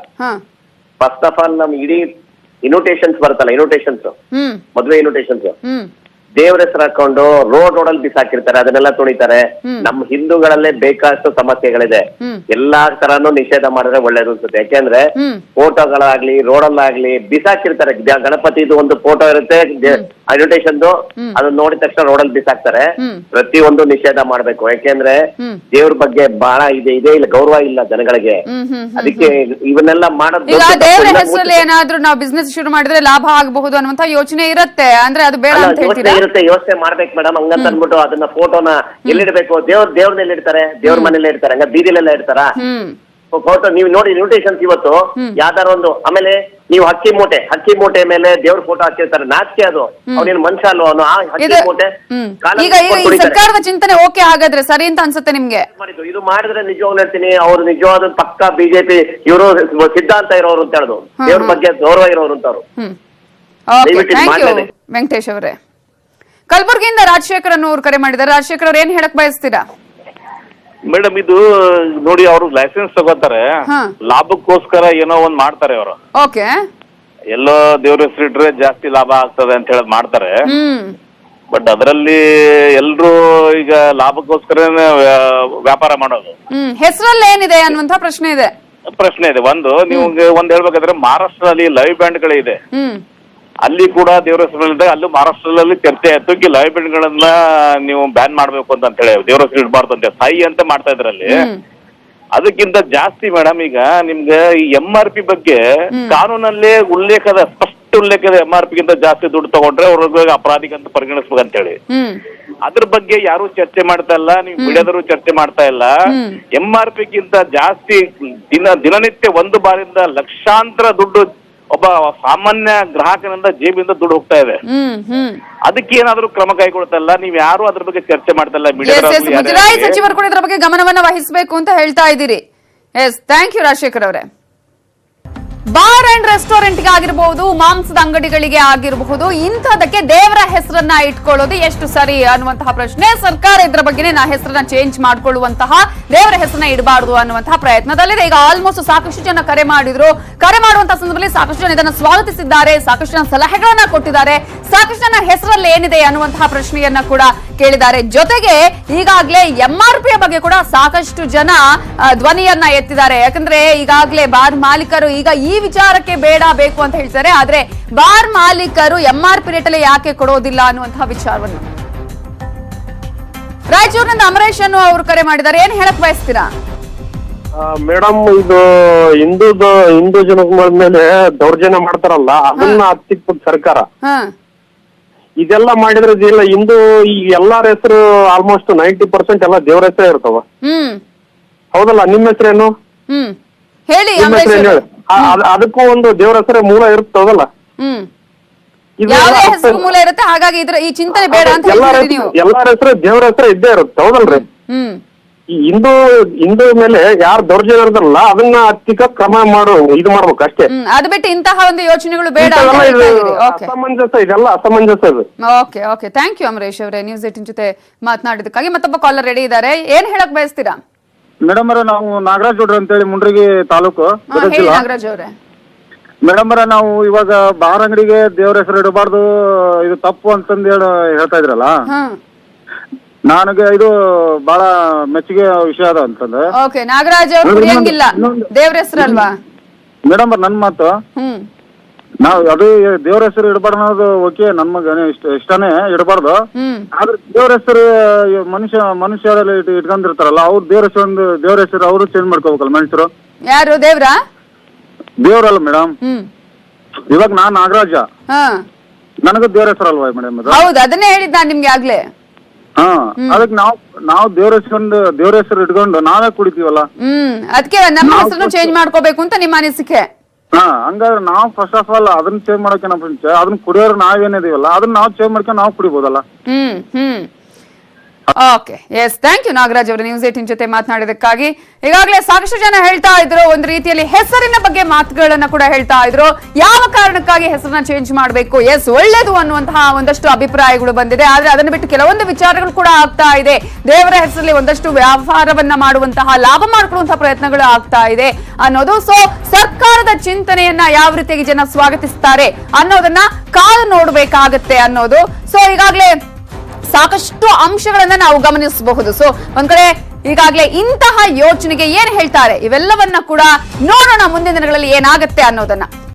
ಫಸ್ಟ್ ಆಫ್ ಆಲ್ ನಮ್ ಇಡೀ ಇನ್ವಿಟೇಷನ್ಸ್ ಬರುತ್ತಲ್ಲ, ಇನ್ವಿಟೇಷನ್ಸ್, ಮದುವೆ ಇನ್ವಿಟೇಷನ್ಸ್, ದೇವ್ರ ಹೆಸರು ಹಾಕೊಂಡು ರೋಡಲ್ಲಿ ಬಿಸಾಕಿರ್ತಾರೆ, ಅದನ್ನೆಲ್ಲ ತುಳಿತಾರೆ. ನಮ್ಮ ಹಿಂದೂಗಳಲ್ಲೇ ಬೇಕಾದಷ್ಟು ಸಮಸ್ಯೆಗಳಿದೆ. ಎಲ್ಲಾ ತರಾನು ನಿಷೇಧ ಮಾಡಿದ್ರೆ ಒಳ್ಳೇದು ಅನ್ಸುತ್ತೆ. ಯಾಕೆಂದ್ರೆ ಫೋಟೋಗಳಾಗ್ಲಿ ರೋಡಲ್ಲಾಗ್ಲಿ ಬಿಸಾಕಿರ್ತಾರೆ. ಗಣಪತಿದು ಒಂದು ಫೋಟೋ ಇರುತ್ತೆ, ಇನ್ವಿಟೇಷನ್, ಅದನ್ನ ನೋಡಿದ ತಕ್ಷಣ ರೋಡಲ್ಲಿ ಬಿಸಾಕ್ತಾರೆ. ಪ್ರತಿಯೊಂದು ನಿಷೇಧ ಮಾಡ್ಬೇಕು. ಯಾಕೆಂದ್ರೆ ದೇವ್ರ ಬಗ್ಗೆ ಬಹಳ ಇದೆ ಇಲ್ಲ ಗೌರವ ಇಲ್ಲ ಜನಗಳಿಗೆ. ಅದಕ್ಕೆ ಇವನ್ನೆಲ್ಲ ಮಾಡೋದು. ಈಗ ದೇವರ ಹೆಸರಲ್ಲಿ ಏನಾದ್ರೂ ನಾವು ಬಿಸ್ನೆಸ್ ಶುರು ಮಾಡಿದ್ರೆ ಲಾಭ ಆಗಬಹುದು ಅನ್ನುವಂತ ಯೋಚನೆ ಇರುತ್ತೆ, ಅಂದ್ರೆ ಅದು ಬೇಡ ಅಂತ ಹೇಳ್ತೀರಾ? ಯೋಚನೆ ಮಾಡ್ಬೇಕು ಮೇಡಮ್. ಹಂಗಂತ ಅಂದ್ಬಿಟ್ಟು ಅದನ್ನ ಫೋಟೋನ ಎಲ್ಲಿಡ್ಬೇಕು? ದೇವ್ರನ್ನೆಲ್ಲ ಇಡ್ತಾರೆ, ದೇವ್ರ ಮನೇಲಿ ಇಡ್ತಾರೆ, ಹಂಗ ಬೀದಿಲೆಲ್ಲ ಇಡ್ತಾರ ಫೋಟೋ. ನೀವು ನೋಡಿ ಇನ್ವಿಟೇಷನ್ಸ್ ಇವತ್ತು ಯಾವ್ದಾರ ಒಂದು, ಆಮೇಲೆ ನೀವು ಹಕ್ಕಿ ಮೂಟೆ ಮೇಲೆ ದೇವ್ರ ಫೋಟೋ ಹಾಕಿರ್ತಾರೆ, ನಾಚಿಕೆ ಅದು. ಅವನೇನು ಮನುಷ್ಯ ಅಲ್ವ ಅವನು? ಹಕ್ಕಿ ಮೂಟೆ ಈಗ ಈ ಸರ್ಕಾರದ ಚಿಂತನೆ ಓಕೆ ಹಾಗಾದ್ರೆ ಸರಿ ಅಂತ ಅನ್ಸುತ್ತೆ ನಿಮ್ಗೆ? ಇದು ಮಾಡಿದ್ರೆ ನಿಜವಾಗ್ಲೂ ಹೇಳ್ತೀನಿ, ಅವ್ರು ನಿಜವಾದ ಪಕ್ಕ ಬಿಜೆಪಿ ಇವರು ಸಿದ್ಧಾಂತ ಇರೋರು ಅಂತ ಹೇಳುದು, ದೇವ್ರ ಬಗ್ಗೆ ಗೌರವ ಇರೋರು ಅಂತವ್ರು. ವೆಂಕಟೇಶ್ ಅವರೇ, ಕಲಬುರಗಿಯಿಂದ ರಾಜಶೇಖರ್ ಅನ್ನೋರು ಕರೆ ಮಾಡಿದ್ದಾರೆ. ರಾಜಶೇಖರ್ ಅವ್ರು ಏನ್ ಹೇಳಕ್ ಬಯಸ್ತೀರಾ? ಮೇಡಮ್, ಇದು ನೋಡಿ, ಅವರು ಲೈಸೆನ್ಸ್ ತಗೋತಾರೆ, ಲಾಭಕ್ಕೋಸ್ಕರ ಏನೋ ಒಂದ್ ಮಾಡ್ತಾರೆ ಅವರು. ಓಕೆ, ಎಲ್ಲೋ ದೇವ್ರ ಹೆಸರಿಟ್ರೆ ಜಾಸ್ತಿ ಲಾಭ ಆಗ್ತದೆ ಅಂತ ಹೇಳಿ ಮಾಡ್ತಾರೆ. ಬಟ್ ಅದರಲ್ಲಿ ಎಲ್ರು ಈಗ ಲಾಭಕ್ಕೋಸ್ಕರ ವ್ಯಾಪಾರ ಮಾಡೋದು. ಹೆಸರಲ್ಲಿ ಏನಿದೆ ಅನ್ನುವಂತ ಪ್ರಶ್ನೆ ಇದೆ. ಒಂದು ನೀವು ಒಂದ್ ಹೇಳ್ಬೇಕಾದ್ರೆ ಮಹಾರಾಷ್ಟ್ರದಲ್ಲಿ ಲೈವ್ ಬ್ಯಾಂಡ್ ಗಳಿದೆ, ಅಲ್ಲಿ ಕೂಡ ದೇವ್ರ ಹೆಸರಿದೆ. ಅಲ್ಲೂ ಮಹಾರಾಷ್ಟ್ರದಲ್ಲಿ ಚರ್ಚೆ ಆಯ್ತು, ಲೈವ್ ಬ್ಯಾಂಡ್ ಗಳನ್ನ ನೀವು ಬ್ಯಾನ್ ಮಾಡ್ಬೇಕು ಅಂತ ಹೇಳಿ, ದೇವ್ರ ಹೆಸರು ಇಡಬಾರ್ದು ಅಂತ ಸಾಯಿ ಅಂತ ಮಾಡ್ತಾ ಇದ್ರಲ್ಲಿ. ಅದಕ್ಕಿಂತ ಜಾಸ್ತಿ ಮೇಡಮ್, ಈಗ ನಿಮ್ಗೆ ಈ MRP ಬಗ್ಗೆ ಕಾನೂನಲ್ಲಿ ಸ್ಪಷ್ಟ ಉಲ್ಲೇಖದ MRP ಗಿಂತ ಜಾಸ್ತಿ ದುಡ್ಡು ತಗೊಂಡ್ರೆ ಅವ್ರಿಗೆ ಅಪರಾಧಿಕಂತ ಪರಿಗಣಿಸ್ಬೇಕಂತ ಹೇಳಿ, ಅದ್ರ ಬಗ್ಗೆ ಯಾರು ಚರ್ಚೆ ಮಾಡ್ತಾ ಇಲ್ಲ, ನೀವು ಮೀಡಿಯಾದವರು ಚರ್ಚೆ ಮಾಡ್ತಾ ಇಲ್ಲ. MRP ಗಿಂತ ಜಾಸ್ತಿ ದಿನನಿತ್ಯ ಒಂದು ಬಾರಿಂದ ಲಕ್ಷಾಂತರ ದುಡ್ಡು ಒಬ್ಬ ಸಾಮಾನ್ಯ ಗ್ರಾಹಕನಿಂದ ಜೇಬಿಂದ ದುಡ್ಡು ಹೋಗ್ತಾ ಇದೆ. ಅದಕ್ಕೆ ಏನಾದ್ರೂ ಕ್ರಮ ಕೈಗೊಳ್ತಾ ಇಲ್ಲ, ನೀವ್ ಯಾರು ಅದ್ರ ಬಗ್ಗೆ ಚರ್ಚೆ ಮಾಡ್ತಾ ಇಲ್ಲ. ಮುಜರಾಯಿ ಸಚಿವರು ಕೂಡ ಇದ್ರ ಬಗ್ಗೆ ಗಮನವನ್ನ ವಹಿಸಬೇಕು ಅಂತ ಹೇಳ್ತಾ ಇದ್ದೀರಿ. ಎಸ್, ಥ್ಯಾಂಕ್ ಯು ರಾಜಶೇಖರ್ ಅವರೇ. ಬಾರ್ ಅಂಡ್ ರೆಸ್ಟೋರೆಂಟ್ ಗೆ ಆಗಿರಬಹುದು, ಮಾಂಸದ ಅಂಗಡಿಗಳಿಗೆ ಆಗಿರಬಹುದು, ಇಂಥದಕ್ಕೆ ದೇವರ ಹೆಸರನ್ನ ಇಟ್ಕೊಳ್ಳೋದು ಎಷ್ಟು ಸರಿ ಅನ್ನುವಂತಹ ಪ್ರಶ್ನೆ. ಸರ್ಕಾರ ಇದ್ರ ಬಗ್ಗೆ ಹೆಸರನ್ನ ಚೇಂಜ್ ಮಾಡ್ಕೊಳ್ಳುವಂತಹ, ದೇವರ ಹೆಸರನ್ನ ಇಡಬಾರ್ದು ಅನ್ನುವಂತಹ ಪ್ರಯತ್ನದಲ್ಲಿದೆ. ಈಗ ಆಲ್ಮೋಸ್ಟ್ ಸಾಕಷ್ಟು ಜನ ಕರೆ ಮಾಡಿದ್ರು. ಕರೆ ಮಾಡುವಂತಹ ಸಂದರ್ಭದಲ್ಲಿ ಸಾಕಷ್ಟು ಜನ ಇದನ್ನು ಸ್ವಾಗತಿಸಿದ್ದಾರೆ, ಸಾಕಷ್ಟು ಜನ ಸಲಹೆಗಳನ್ನ ಕೊಟ್ಟಿದ್ದಾರೆ, ಸಾಕಷ್ಟು ಜನ ಹೆಸರಲ್ಲಿ ಏನಿದೆ ಅನ್ನುವಂತಹ ಪ್ರಶ್ನೆಯನ್ನ ಕೂಡ ಕೇಳಿದ್ದಾರೆ. ಜೊತೆಗೆ ಈಗಾಗಲೇ MRP ಬಗ್ಗೆ ಕೂಡ ಸಾಕಷ್ಟು ಜನ ಧ್ವನಿಯನ್ನ ಎತ್ತಿದ್ದಾರೆ. ಯಾಕಂದ್ರೆ ಈಗಾಗಲೇ ಬಾರ್ ಮಾಲೀಕರು ಈಗ ಈ ವಿಚಾರಕ್ಕೆ ಬೇಡ ಬೇಕು ಅಂತ ಹೇಳ್ತಾರೆ, ಆದ್ರೆ ಬಾರ್ ಮಾಲೀಕರು MRP ರೇಟಲ್ಲಿ ಯಾಕೆ ಕೊಡೋದಿಲ್ಲ ಅನ್ನುವಂತಹ ವಿಚಾರವನ್ನು. ರಾಯಚೂರಿನಿಂದ ಅಮರೇಶ್ ಅನ್ನು ಅವರು ಕರೆ ಮಾಡಿದ್ದಾರೆ. ಏನ್ ಹೇಳಕ್ ಬಯಸ್ತೀರಾ? ಮೇಡಮ್, ಇದು ಹಿಂದೂ ಜನರ ಮೇಲೆ ದೌರ್ಜನ್ಯ ಮಾಡ್ತಾರಲ್ಲ, ಅದನ್ನ ಹತ್ತಿಕ್ಬಿಟ್ಟು ಸರ್ಕಾರ ಇದೆಲ್ಲ ಮಾಡಿದ್ರೆ ಇಲ್ಲ. ಈ ಎಲ್ಲಾರ ಹೆಸರು ಆಲ್ಮೋಸ್ಟ್ 90% ಎಲ್ಲ ದೇವ್ರ ಹೆಸರೇ ಇರ್ತಾವ, ಹೌದಲ್ಲ? ನಿಮ್ಮ ಹೆಸರೇನು? ಹೇಳಿ. ಅದಕ್ಕೂ ಒಂದು ದೇವ್ರ ಹೆಸರೇ ಮೂಲ ಇರ್ತದಲ್ಲ, ಮೂಲ ಇರುತ್ತೆ. ಹಾಗಾಗಿ ಈ ಚಿಂತನೆ ಬೇಡ ಅಂತ ಎಲ್ಲಾರ ಹೆಸರು ದೇವ್ರ ಹೆಸರೇ ಇದ್ದೇ ಇರುತ್ತೆ, ಹೌದಲ್ರಿ? ಈ ಹಿಂದೂ ಮೇಲೆ ಯಾರು ದೌರ್ಜನ್ಯ ಇರ್ತಾರಲ್ಲ, ಅದನ್ನ ಹತ್ತಿಕ ಕ್ರಮ ಇದು ಮಾಡ್ಬೇಕು ಅಷ್ಟೇ. ಅದು ಬಿಟ್ಟು ಇಂತಹ ಒಂದು ಯೋಚನೆಗಳು ಬೇಡ. ಅಸಮಂಜಸ, ಇದೆಲ್ಲ ಅಸಮಂಜಸ ಇದು. Okay okay, thank you Amaresh ಅವರೇ, ನ್ಯೂಸ್ 18 ಜೊತೆ ಮಾತನಾಡಿದಕ್ಕಾಗಿ. ಮತ್ತೊಬ್ಬ ಕಾಲರ್ ರೆಡಿ ಇದ್ದಾರೆ. ಏನ್ ಹೇಳಕ್ ಬಯಸ್ತೀರಾ? ಮೇಡಮ್ ಅವರ, ನಾವು ನಾಗರಾಜ್ ಗೌಡ್ರ ಅಂತೇಳಿ ಮುಂಡ್ರಿಗಿ ತಾಲೂಕು. ನಾಗರಾಜ್ ಅವರೇ, ಮೇಡಮ್ ಅವರ, ನಾವು ಇವಾಗ ಬಾರ್ ಅಂಗಡಿಗೆ ದೇವ್ರ ಹೆಸರು ಇಡಬಾರ್ದು, ಇದು ತಪ್ಪು ಅಂತಂದು ಹೇಳ್ತಾ ಇದ್ರಲ್ಲ, ನನಗೆ ಇದು ಬಹಳ ಮೆಚ್ಚುಗೆ ವಿಷಯ ಅದ ಅಂತಂದ್ರೆ. ಓಕೆ, ನಾಗರಾಜ್ ಅವರು ಕುಡಿಯಂಗಿಲ್ಲ, ದೇವ್ರ ಹೆಸರು ಅಲ್ವಾ? ಮೇಡಮ್ ಅವ್ರ, ನನ್ ಮಾತು, ನಾವು ಅದು ದೇವ್ರ ಹೆಸರು ಇಡಬಾರ್ದು ಅನ್ನೋದು ಓಕೆ, ನನ್ಮಗ ಇಷ್ಟನೇ ಇಡಬಾರ್ದು. ಆದ್ರೆ ದೇವ್ರ ಹೆಸರು ಮನುಷ್ಯರಲ್ಲಿ ಇಟ್ಕೊಂಡಿರ್ತಾರಲ್ಲ, ಅವ್ರು ದೇವ್ರ ಹೆಸರು ಅವರು ಚೇಂಜ್ ಮಾಡ್ಕೋಬೇಕಲ್ಲ ಮನುಷ್ಯರು. ಯಾರು ದೇವ್ರಲ್ಲ ಮೇಡಮ್. ಇವಾಗ ನಾನ್ ನಾಗರಾಜ, ನನಗೂ ದೇವ್ರ ಹೆಸರು ಅಲ್ವಾ ಮೇಡಮ್? ಹೌದು, ಅದನ್ನೇ ಹೇಳಿದ್ ನಾನ್ ನಿಮ್ಗೆ ಆಗ್ಲೇ. ಅದಕ್ಕೆ ನಾವು ದೇವ್ರ ಹೆಸರು ಇಟ್ಕೊಂಡು ನಾವೇ ಕುಡಿತೀವಲ್ಲ, ಅದಕ್ಕೆ ನಮ್ಮ ಹೆಸರನ್ನು ಚೇಂಜ್ ಮಾಡ್ಕೋಬೇಕು ಅಂತ ನಿಮ್ಮ ಅನಿಸಿಕೆ. ಹಂಗಾದ್ರೆ ನಾವು ಫಸ್ಟ್ ಆಫ್ ಆಲ್ ಅದನ್ನ ಚೇಂಜ್ ಮಾಡಕ್ಕೆ ನಮ್ಮ ಅದನ್ನ ಕುಡಿಯೋರು ನಾವೇನಿದೀವಲ್ಲ, ಅದನ್ನ ನಾವು ಚೇಂಜ್ ಮಾಡ್ಕೊಂಡು ನಾವು ಕುಡಿಬೋದಲ್ಲ. Okay, yes, thank you Nagaraj ಅವರು, ನ್ಯೂಸ್ 18 ಜೊತೆ ಮಾತನಾಡಿದಕ್ಕಾಗಿ. ಈಗಾಗಲೇ ಸಾಕಷ್ಟು ಜನ ಹೇಳ್ತಾ ಇದ್ರು, ಒಂದು ರೀತಿಯಲ್ಲಿ ಹೆಸರಿನ ಬಗ್ಗೆ ಮಾತುಗಳನ್ನ ಕೂಡ ಹೇಳ್ತಾ ಇದ್ರು. ಯಾವ ಕಾರಣಕ್ಕಾಗಿ ಹೆಸರನ್ನ ಚೇಂಜ್ ಮಾಡಬೇಕು, ಎಸ್ ಒಳ್ಳೇದು ಅನ್ನುವಂತಹ ಒಂದಷ್ಟು ಅಭಿಪ್ರಾಯಗಳು ಬಂದಿದೆ. ಆದ್ರೆ ಅದನ್ನು ಬಿಟ್ಟು ಕೆಲವೊಂದು ವಿಚಾರಗಳು ಕೂಡ ಆಗ್ತಾ ಇದೆ. ದೇವರ ಹೆಸರಲ್ಲಿ ಒಂದಷ್ಟು ವ್ಯಾಪಾರವನ್ನ ಮಾಡುವಂತಹ, ಲಾಭ ಮಾಡ್ಕೊಳ್ಳುವಂತಹ ಪ್ರಯತ್ನಗಳು ಆಗ್ತಾ ಇದೆ ಅನ್ನೋದು. ಸೊ ಸರ್ಕಾರದ ಚಿಂತನೆಯನ್ನ ಯಾವ ರೀತಿಯಾಗಿ ಜನ ಸ್ವಾಗತಿಸ್ತಾರೆ ಅನ್ನೋದನ್ನ ಕಾದು ನೋಡ್ಬೇಕಾಗತ್ತೆ ಅನ್ನೋದು. ಸೊ ಈಗಾಗಲೇ ಸಾಕಷ್ಟು ಅಂಶಗಳನ್ನ ನಾವು ಗಮನಿಸಬಹುದು. ಸೊ ಒಂದ್ ಕಡೆ ಈಗಾಗಲೇ ಇಂತಹ ಯೋಚನೆಗೆ ಏನ್ ಹೇಳ್ತಾರೆ, ಇವೆಲ್ಲವನ್ನ ಕೂಡ ನೋಡೋಣ ಮುಂದಿನ ದಿನಗಳಲ್ಲಿ ಏನಾಗುತ್ತೆ ಅನ್ನೋದನ್ನ.